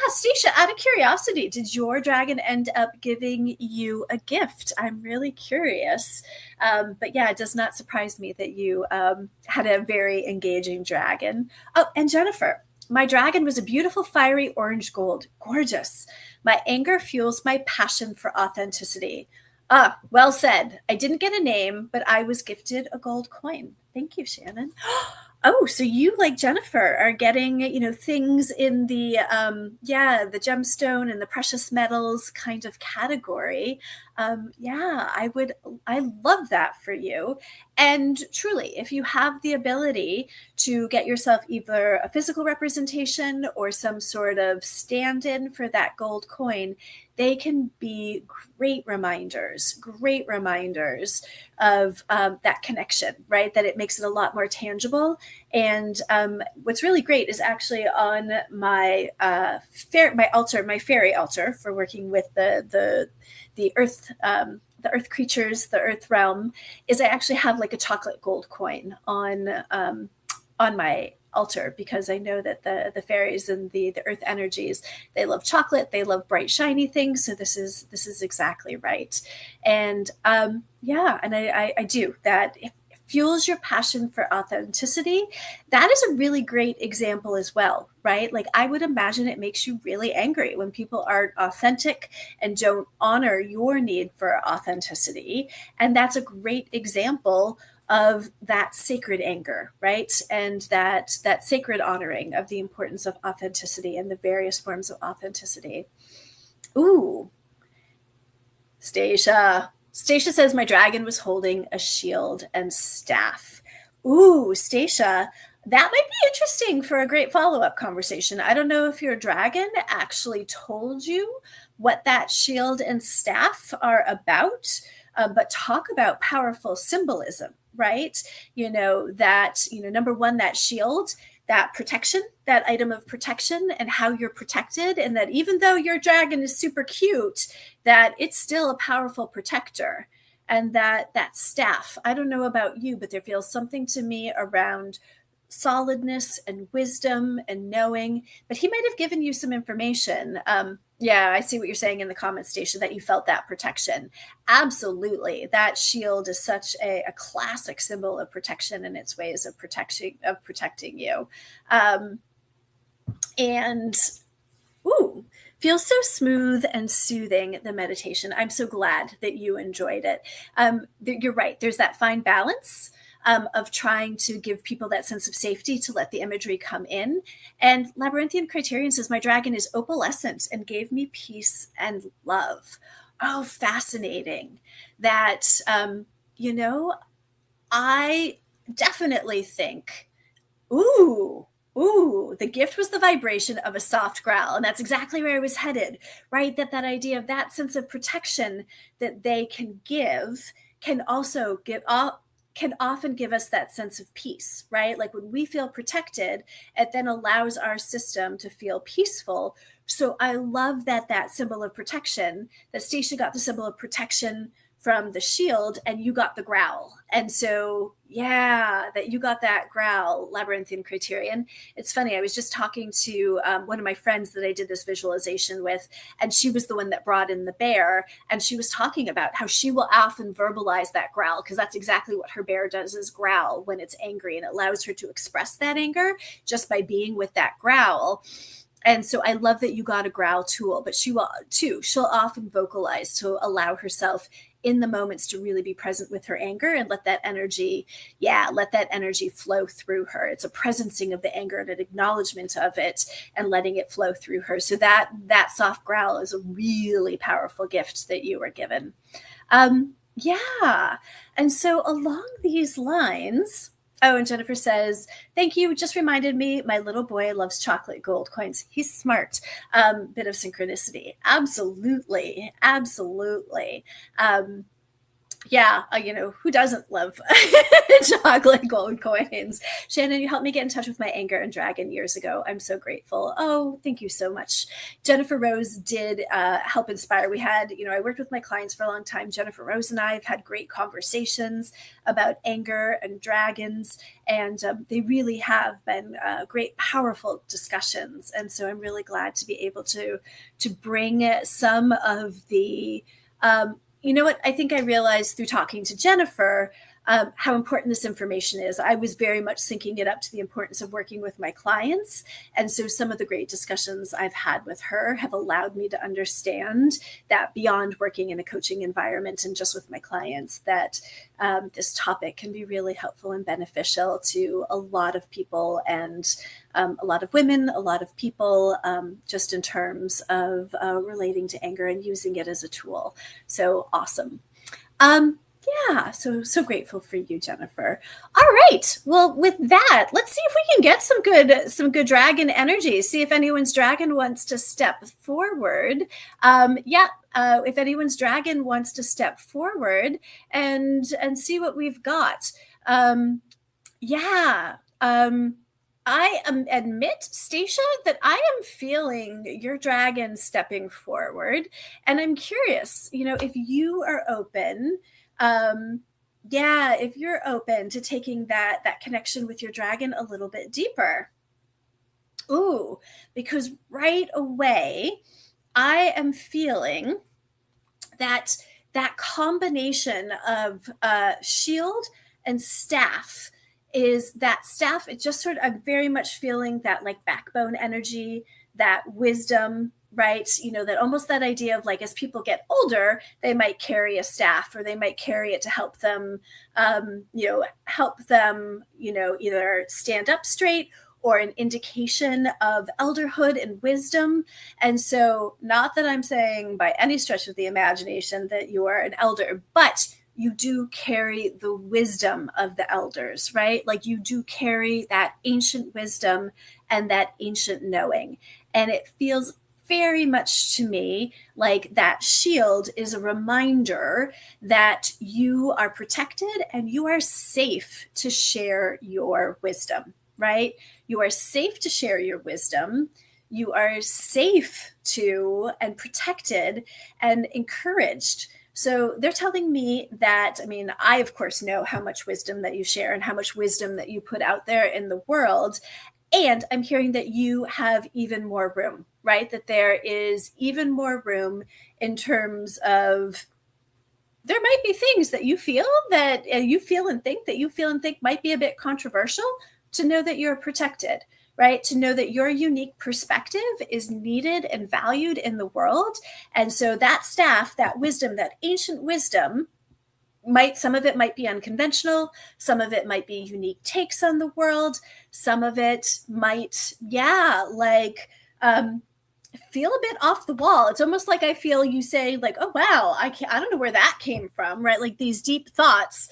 Stacia, out of curiosity, did your dragon end up giving you a gift? I'm really curious. But yeah, it does not surprise me that you had a very engaging dragon. Oh, and Jennifer, my dragon was a beautiful fiery orange gold. Gorgeous. My anger fuels my passion for authenticity. Ah, well said. I didn't get a name, but I was gifted a gold coin. Thank you, Shannon. Oh, so you, like Jennifer, are getting, things in the gemstone and the precious metals kind of category. I love that for you. And truly, if you have the ability to get yourself either a physical representation or some sort of stand-in for that gold coin, they can be great reminders of that connection, right? That it makes it a lot more tangible. And what's really great is actually on my my fairy altar for working with the earth, the earth creatures, the earth realm, is I actually have like a chocolate gold coin on my altar, because I know that the fairies and the earth energies, they love chocolate, they love bright shiny things. So this is exactly right. And I do that. If it fuels your passion for authenticity, that is a really great example as well, right? Like, I would imagine it makes you really angry when people aren't authentic and don't honor your need for authenticity. And that's a great example of that sacred anger, right? And that sacred honoring of the importance of authenticity and the various forms of authenticity. Ooh, Stacia says my dragon was holding a shield and staff. Ooh, Stacia, that might be interesting for a great follow-up conversation. I don't know if your dragon actually told you what that shield and staff are about, but talk about powerful symbolism, right? Number one, that shield, that protection, that item of protection, and how you're protected, and that even though your dragon is super cute, that it's still a powerful protector. And that staff, I don't know about you, but there feels something to me around solidness and wisdom and knowing, but he might have given you some information. I see what you're saying in the comment station, that you felt that protection. Absolutely. That shield is such a classic symbol of protection and its ways of protecting you. Feels so smooth and soothing, the meditation. I'm so glad that you enjoyed it. You're right. There's that fine balance of trying to give people that sense of safety to let the imagery come in. And Labyrinthian Criterion says, my dragon is opalescent and gave me peace and love. Oh, fascinating. That, I definitely think, ooh, the gift was the vibration of a soft growl. And that's exactly where I was headed, right? That idea of that sense of protection that they can give can also can often give us that sense of peace, right? Like when we feel protected, it then allows our system to feel peaceful. So I love that symbol of protection, that Stacia got the symbol of protection from the shield and you got the growl. And so, yeah, that you got that growl, Labyrinthian Criterion. It's funny, I was just talking to one of my friends that I did this visualization with, and she was the one that brought in the bear. And she was talking about how she will often verbalize that growl, because that's exactly what her bear does, is growl when it's angry. And it allows her to express that anger just by being with that growl. And so I love that you got a growl tool, but she will too. She'll often vocalize to allow herself in the moments to really be present with her anger and let that energy flow through her. It's a presencing of the anger and an acknowledgement of it and letting it flow through her. So that soft growl is a really powerful gift that you were given. Yeah. And so along these lines, oh, and Jennifer says, thank you. Just reminded me, my little boy loves chocolate gold coins. He's smart. Bit of synchronicity. Absolutely. Absolutely. Yeah, who doesn't love chocolate gold coins? Shannon, you helped me get in touch with my anger and dragon years ago. I'm so grateful. Oh, thank you so much. Jennifer Rose did help inspire. We had, I worked with my clients for a long time. Jennifer Rose and I have had great conversations about anger and dragons, and they really have been great, powerful discussions. And so I'm really glad to be able to bring some of the you know what? I think I realized through talking to Jennifer how important this information is. I was very much syncing it up to the importance of working with my clients. And so some of the great discussions I've had with her have allowed me to understand that beyond working in a coaching environment and just with my clients, that this topic can be really helpful and beneficial to a lot of people, and a lot of women, a lot of people, just in terms of relating to anger and using it as a tool. So awesome. Yeah, so grateful for you, Jennifer. All right. Well, with that, let's see if we can get some good dragon energy. See if anyone's dragon wants to step forward. If anyone's dragon wants to step forward and see what we've got. I admit, Stacia, that I am feeling your dragon stepping forward, and I'm curious, if you are open. If you're open to taking that connection with your dragon a little bit deeper. Ooh, because right away, I am feeling that combination of shield and staff is that staff. It just I'm very much feeling that like backbone energy, that wisdom, right? That almost that idea of like, as people get older, they might carry a staff, or they might carry it to help them, either stand up straight, or an indication of elderhood and wisdom. And so, not that I'm saying by any stretch of the imagination that you are an elder, but you do carry the wisdom of the elders, right? Like you do carry that ancient wisdom and that ancient knowing. And it feels very much to me like that shield is a reminder that you are protected and you are safe to share your wisdom, right? You are safe to share your wisdom. You are safe to and protected and encouraged. So they're telling me that, I of course know how much wisdom that you share and how much wisdom that you put out there in the world. And I'm hearing that you have even more room, right? That there is even more room in terms of, there might be things that you feel and think might be a bit controversial, to know that you're protected, right? To know that your unique perspective is needed and valued in the world. And so that staff, that wisdom, that ancient wisdom, some of it might be unconventional, some of it might be unique takes on the world, some of it might, feel a bit off the wall. It's almost like I feel you say like, oh, wow, I don't know where that came from, right? Like these deep thoughts,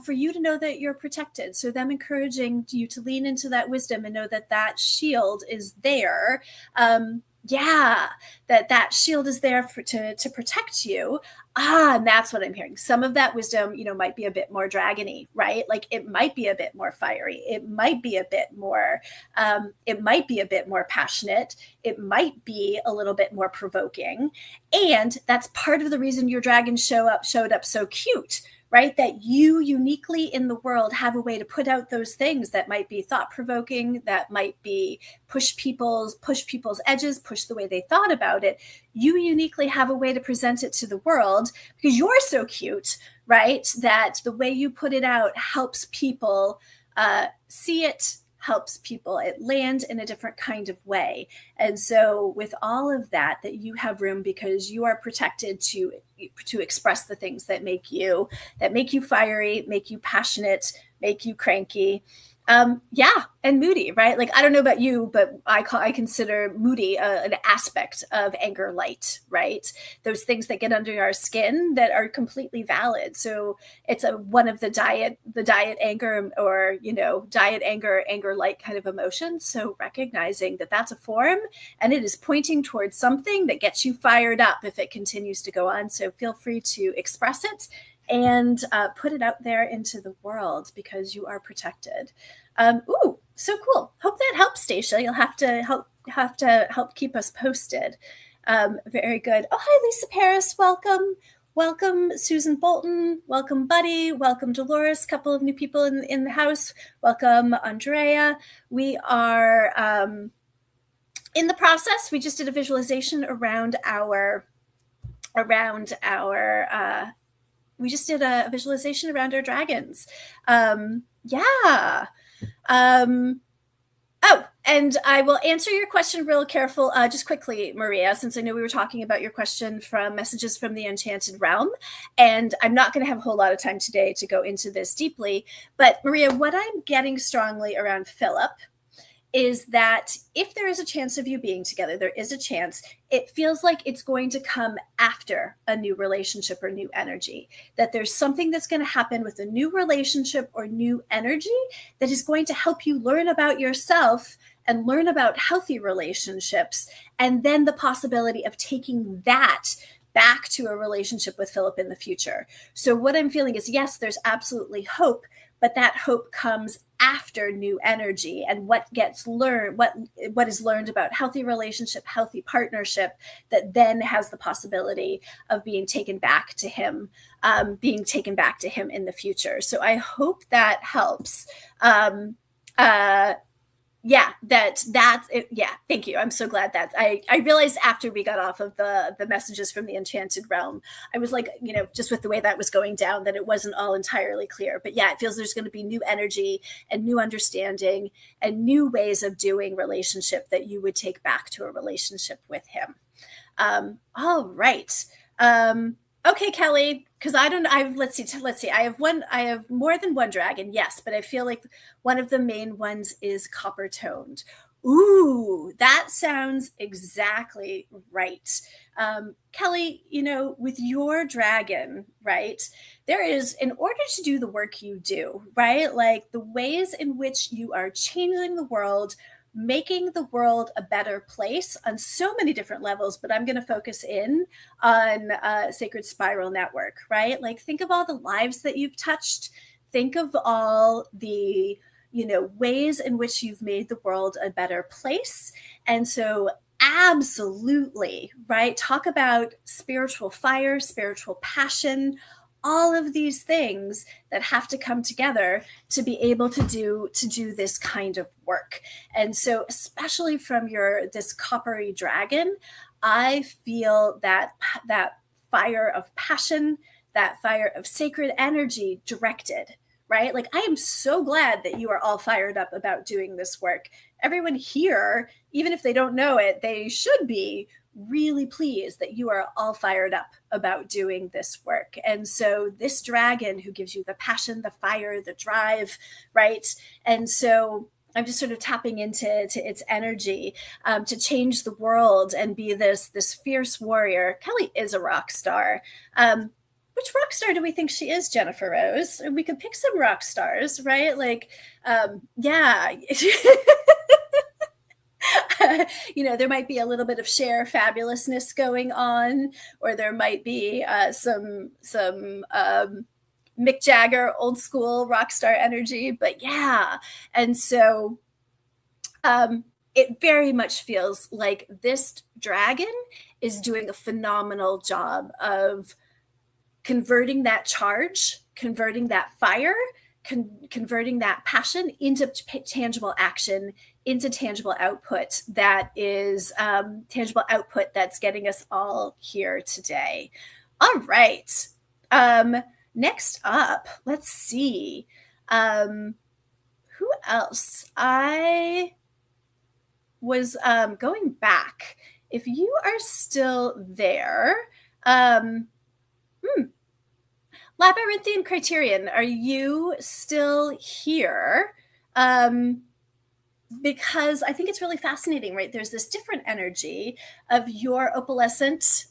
for you to know that you're protected. So them encouraging you to lean into that wisdom and know that that shield is there. That shield is there to protect you. And that's what I'm hearing. Some of that wisdom, might be a bit more dragony, right? Like it might be a bit more fiery. It might be a bit more passionate. It might be a little bit more provoking. And that's part of the reason your dragons showed up so cute, right? That you uniquely in the world have a way to put out those things that might be thought-provoking, that might be push people's edges, push the way they thought about it. You uniquely have a way to present it to the world because you're so cute, right? That the way you put it out helps people see it, helps people land in a different kind of way. And so with all of that you have room because you are protected to express the things that make you fiery, make you passionate, make you cranky. And moody, right? Like, I don't know about you, but I consider moody an aspect of anger light, right? Those things that get under our skin that are completely valid. So it's one of the diet anger or, diet anger light kind of emotions. So recognizing that that's a form and it is pointing towards something that gets you fired up if it continues to go on. So feel free to express it and put it out there into the world because you are protected. So cool. Hope that helps, Stacia. You'll have to help keep us posted. Very good. Oh, hi, Lisa Paris. Welcome, Susan Bolton. Welcome, Buddy. Welcome, Dolores. A couple of new people in the house. Welcome, Andrea. We are in the process. We just did a visualization around our dragons. And I will answer your question real careful, just quickly, Maria, since I know we were talking about your question from Messages from the Enchanted Realm. And I'm not going to have a whole lot of time today to go into this deeply. But Maria, what I'm getting strongly around Philip is that if there is a chance of you being together, there is a chance, it feels like it's going to come after a new relationship or new energy, that there's something that's going to happen with a new relationship or new energy that is going to help you learn about yourself and learn about healthy relationships, and then the possibility of taking that back to a relationship with Philip in the future. So what I'm feeling is, yes, there's absolutely hope, but that hope comes after new energy and what is learned about healthy relationship, healthy partnership, that then has the possibility of being taken back to him in the future. So I hope that helps. That's it. Yeah, thank you. I'm so glad that I realized after we got off of the Messages from the Enchanted Realm, I was like, just with the way that was going down, that it wasn't all entirely clear. But yeah, it feels there's going to be new energy and new understanding and new ways of doing relationship that you would take back to a relationship with him. All right. Okay, Kelly, because let's see. I have more than one dragon, yes, but I feel like one of the main ones is copper toned. Ooh, that sounds exactly right. Kelly, with your dragon, right, there is, in order to do the work you do, right, like the ways in which you are changing the world, making the world a better place on so many different levels, but I'm going to focus in on Sacred Spiral Network, right? Like, think of all the lives that you've touched. Think of all the, ways in which you've made the world a better place. And so absolutely, right? Talk about spiritual fire, spiritual passion, all of these things that have to come together to be able to do this kind of work. And so, especially from this coppery dragon, I feel that fire of passion, that fire of sacred energy directed, right? Like, I am so glad that you are all fired up about doing this work. Everyone here, even if they don't know it, they should be really pleased that you are all fired up about doing this work. And so this dragon who gives you the passion, the fire, the drive, right? And so I'm just sort of tapping into its energy to change the world and be this fierce warrior. Kelly is a rock star. Which rock star do we think she is, Jennifer Rose? We could pick some rock stars, right? Like, yeah. There might be a little bit of Cher fabulousness going on, or there might be some Mick Jagger old school rock star energy. But yeah, and so it very much feels like this dragon is doing a phenomenal job of converting that charge, converting that fire, converting that passion into tangible action, into tangible output that is tangible output that's getting us all here today. All right. Next up, let's see. Who else? I was going back. If you are still there, Labyrinthian Criterion, are you still here? Because I think it's really fascinating, right? There's this different energy of your opalescent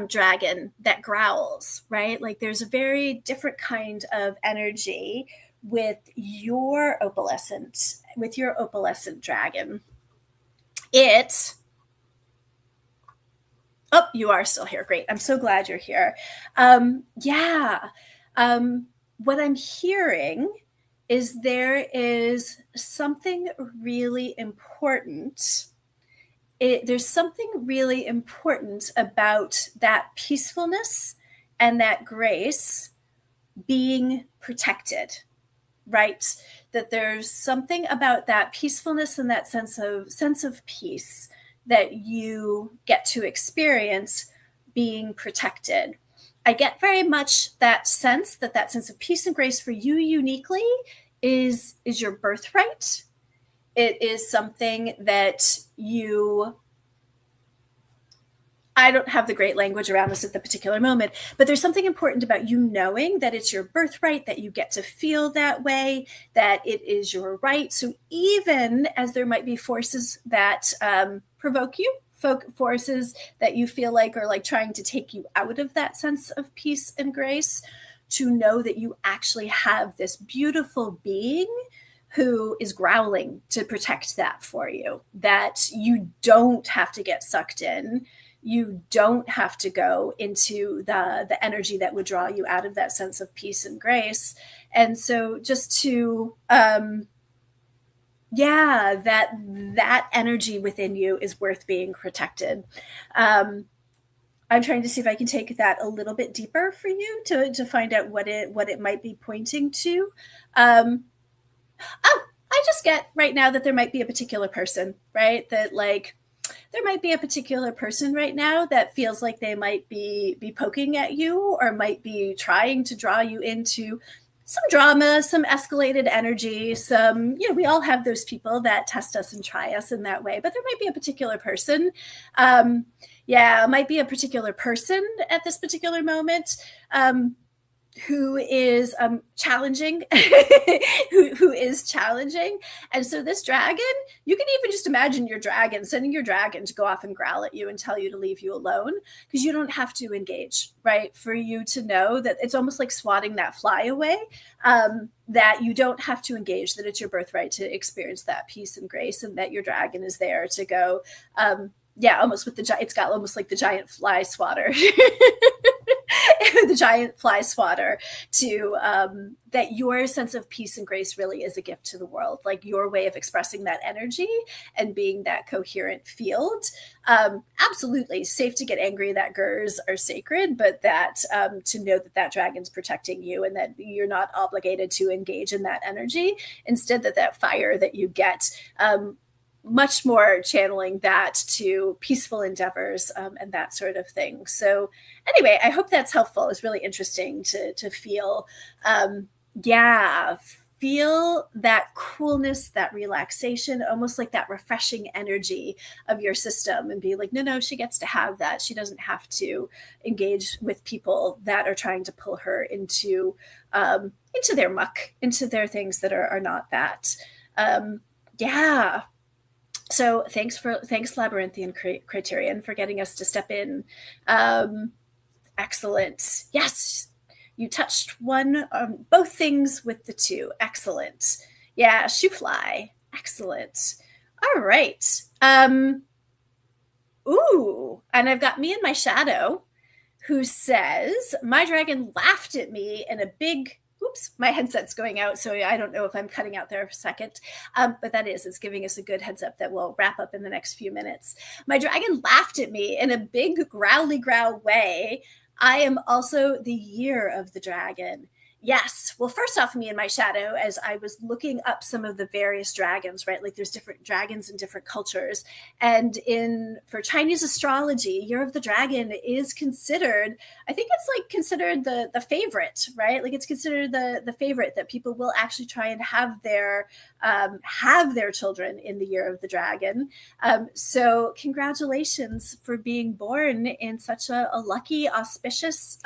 dragon that growls, right? Like there's a very different kind of energy with your opalescent dragon. Oh, you are still here. Great. I'm so glad you're here. Yeah. What I'm hearing is there is something really important. There's something really important about that peacefulness and that grace being protected, right? That there's something about that peacefulness and that sense of peace that you get to experience being protected. I get very much that sense of peace and grace for you uniquely is your birthright. It is something that I don't have the great language around this at the particular moment, but there's something important about you knowing that it's your birthright, that you get to feel that way, that it is your right. So even as there might be forces that provoke you, forces that you feel like are like trying to take you out of that sense of peace and grace, to know that you actually have this beautiful being who is growling to protect that for you, that you don't have to get sucked in. You don't have to go into the energy that would draw you out of that sense of peace and grace. And so just to, that energy within you is worth being protected. I'm trying to see if I can take that a little bit deeper for you to find out what it might be pointing to. I just get right now that there might be a particular person, right? That like, there might be a particular person right now that feels like they might be poking at you, or might be trying to draw you into some drama, some escalated energy, we all have those people that test us and try us in that way, but there might be a particular person. It might be a particular person at this particular moment. Who is challenging, who is challenging. And so this dragon, you can even just imagine sending your dragon to go off and growl at you and tell you to leave you alone, because you don't have to engage, right? For you to know that it's almost like swatting that fly away, that you don't have to engage, that it's your birthright to experience that peace and grace, and that your dragon is there to go, almost with it's got almost like the giant fly swatter. The giant fly swatter to that your sense of peace and grace really is a gift to the world, like your way of expressing that energy and being that coherent field. Absolutely safe to get angry that gers are sacred, but that to know that dragon's protecting you, and that you're not obligated to engage in that energy. Instead, that fire that you get, much more channeling that to peaceful endeavors and that sort of thing. So anyway, I hope that's helpful. It's really interesting to feel, feel that coolness, that relaxation, almost like that refreshing energy of your system, and be like, no, she gets to have that. She doesn't have to engage with people that are trying to pull her into their muck, into their things that are not that. Yeah. So thanks Labyrinthian Criterion for getting us to step in. Excellent. Yes, you touched both things with the two. Excellent. Yeah, shoe fly. Excellent. All right. Ooh, and I've got me and my shadow, who says, my dragon laughed at me in a big, oops, my headset's going out, so I don't know if I'm cutting out there for a second, but it's giving us a good heads up that we'll wrap up in the next few minutes. My dragon laughed at me in a big growly growl way. I am also the year of the dragon. Yes. Well, first off, me and my shadow, as I was looking up some of the various dragons, right? Like there's different dragons in different cultures. And for Chinese astrology, Year of the Dragon is considered, I think it's like considered the favorite, right? Like it's considered the favorite that people will actually try and have their children in the Year of the Dragon. So congratulations for being born in such a lucky, auspicious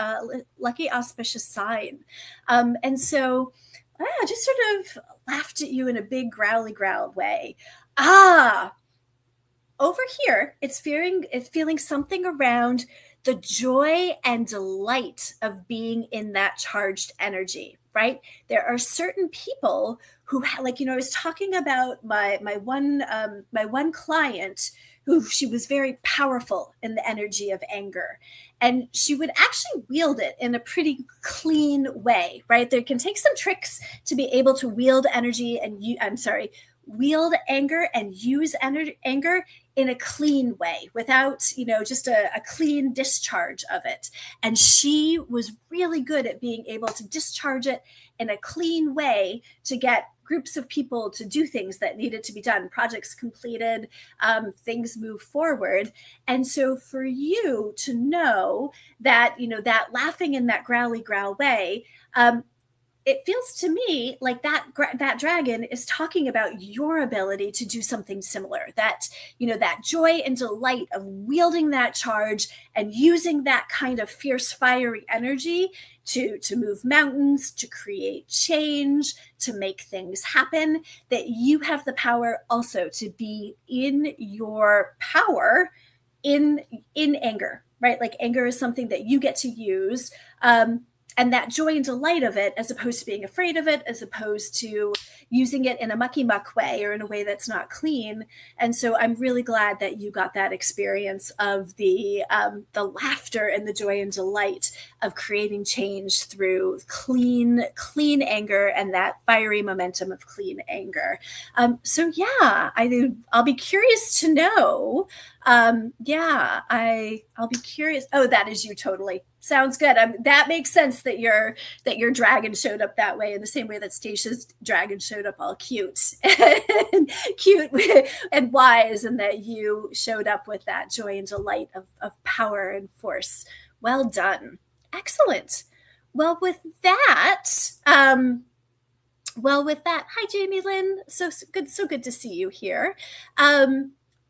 sign. And so I just sort of laughed at you in a big growly growl way. Over here, it's feeling something around the joy and delight of being in that charged energy, right? There are certain people who, like, I was talking about my one client who, she was very powerful in the energy of anger, and she would actually wield it in a pretty clean way, right? There can take some tricks to be able to wield wield anger and use anger in a clean way without, just a clean discharge of it. And she was really good at being able to discharge it in a clean way to get groups of people to do things that needed to be done, projects completed, things move forward. And so for you to know that, that laughing in that growly growl way, it feels to me like that dragon is talking about your ability to do something similar, that, that joy and delight of wielding that charge and using that kind of fierce, fiery energy to move mountains, to create change, to make things happen, that you have the power also to be in your power in anger, right? Like anger is something that you get to use, and that joy and delight of it, as opposed to being afraid of it, as opposed to using it in a mucky muck way or in a way that's not clean. And so I'm really glad that you got that experience of the laughter and the joy and delight of creating change through clean anger and that fiery momentum of clean anger. So yeah, I'll be curious to know. I'll be curious. Oh, that is you totally. Sounds good. That makes sense that your dragon showed up that way, in the same way that Stacia's dragon showed up all cute and and wise, and that you showed up with that joy and delight of power and force. Well done. Excellent. Well, with that, hi Jamie Lynn. So good to see you here.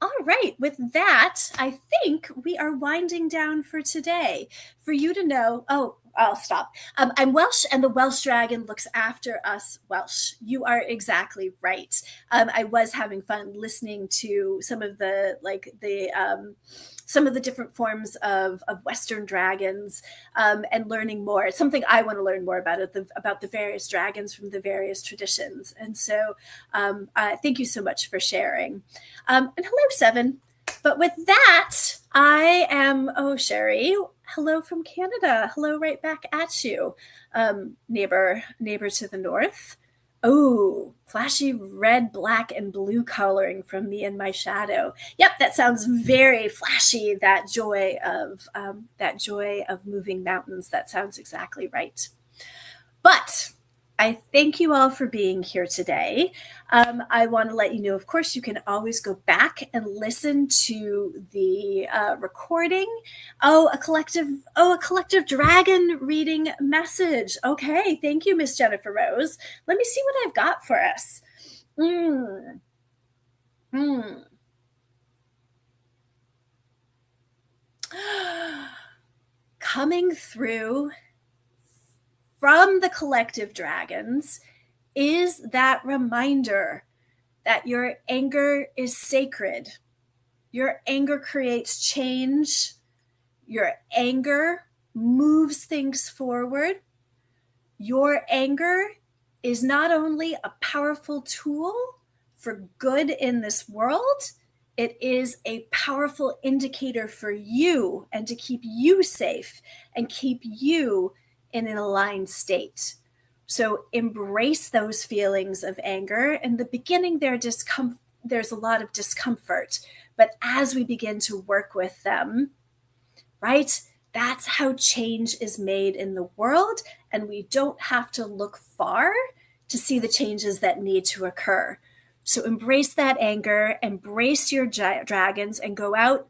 All right, with that, I think we are winding down for today. For you to know, I'll stop. I'm Welsh, and the Welsh dragon looks after us Welsh. You are exactly right. I was having fun listening to some of the different forms of Western dragons, and learning more. It's something I want to learn more about the various dragons from the various traditions. And so thank you so much for sharing. And hello, Seven. But with that, I am, Sherry, hello from Canada. Hello right back at you, neighbor to the north. Oh, flashy red, black, and blue coloring from me and my shadow. Yep, that sounds very flashy. That joy of moving mountains. That sounds exactly right. But I thank you all for being here today. I want to let you know, of course, you can always go back and listen to the recording. A collective dragon reading message. Okay, thank you, Miss Jennifer Rose. Let me see what I've got for us. Coming through from the collective dragons is that reminder that your anger is sacred. Your anger creates change. Your anger moves things forward. Your anger is not only a powerful tool for good in this world, it is a powerful indicator for you and to keep you safe and keep you in an aligned state. So embrace those feelings of anger. In the beginning, there's a lot of discomfort, but as we begin to work with them, right, that's how change is made in the world, and we don't have to look far to see the changes that need to occur. So embrace that anger, embrace your dragons, and go out,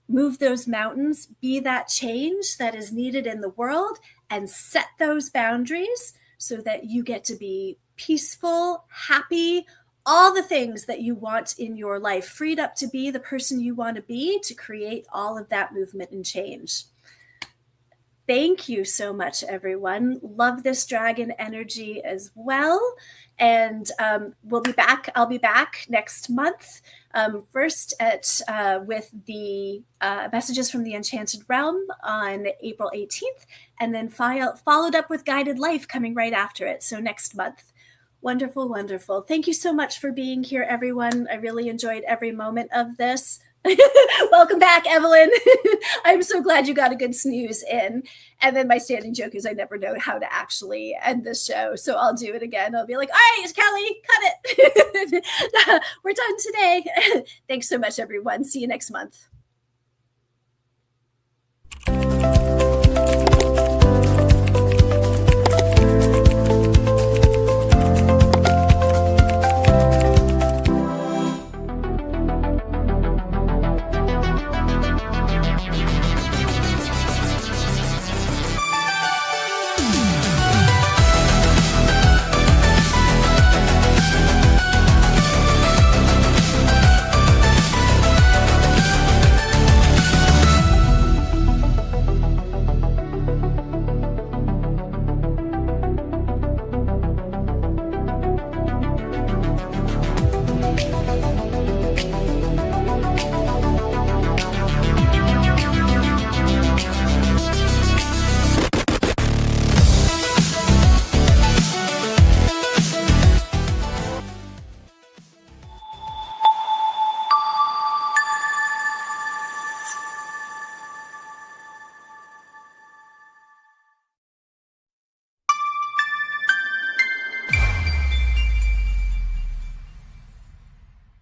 move those mountains, be that change that is needed in the world, and set those boundaries so that you get to be peaceful, happy, all the things that you want in your life, freed up to be the person you want to be, to create all of that movement and change. Thank you so much, everyone. Love this dragon energy as well. And we'll be back. I'll be back next month. First with the messages from the Enchanted Realm on April 18th, and then followed up with Guided Life coming right after it. So next month. Wonderful, wonderful. Thank you so much for being here, everyone. I really enjoyed every moment of this. Welcome back, Evelyn. I'm so glad you got a good snooze in. And then my standing joke is I never know how to actually end the show. So I'll do it again. I'll be like, all right, Kelly, cut it. We're done today. Thanks so much, everyone. See you next month.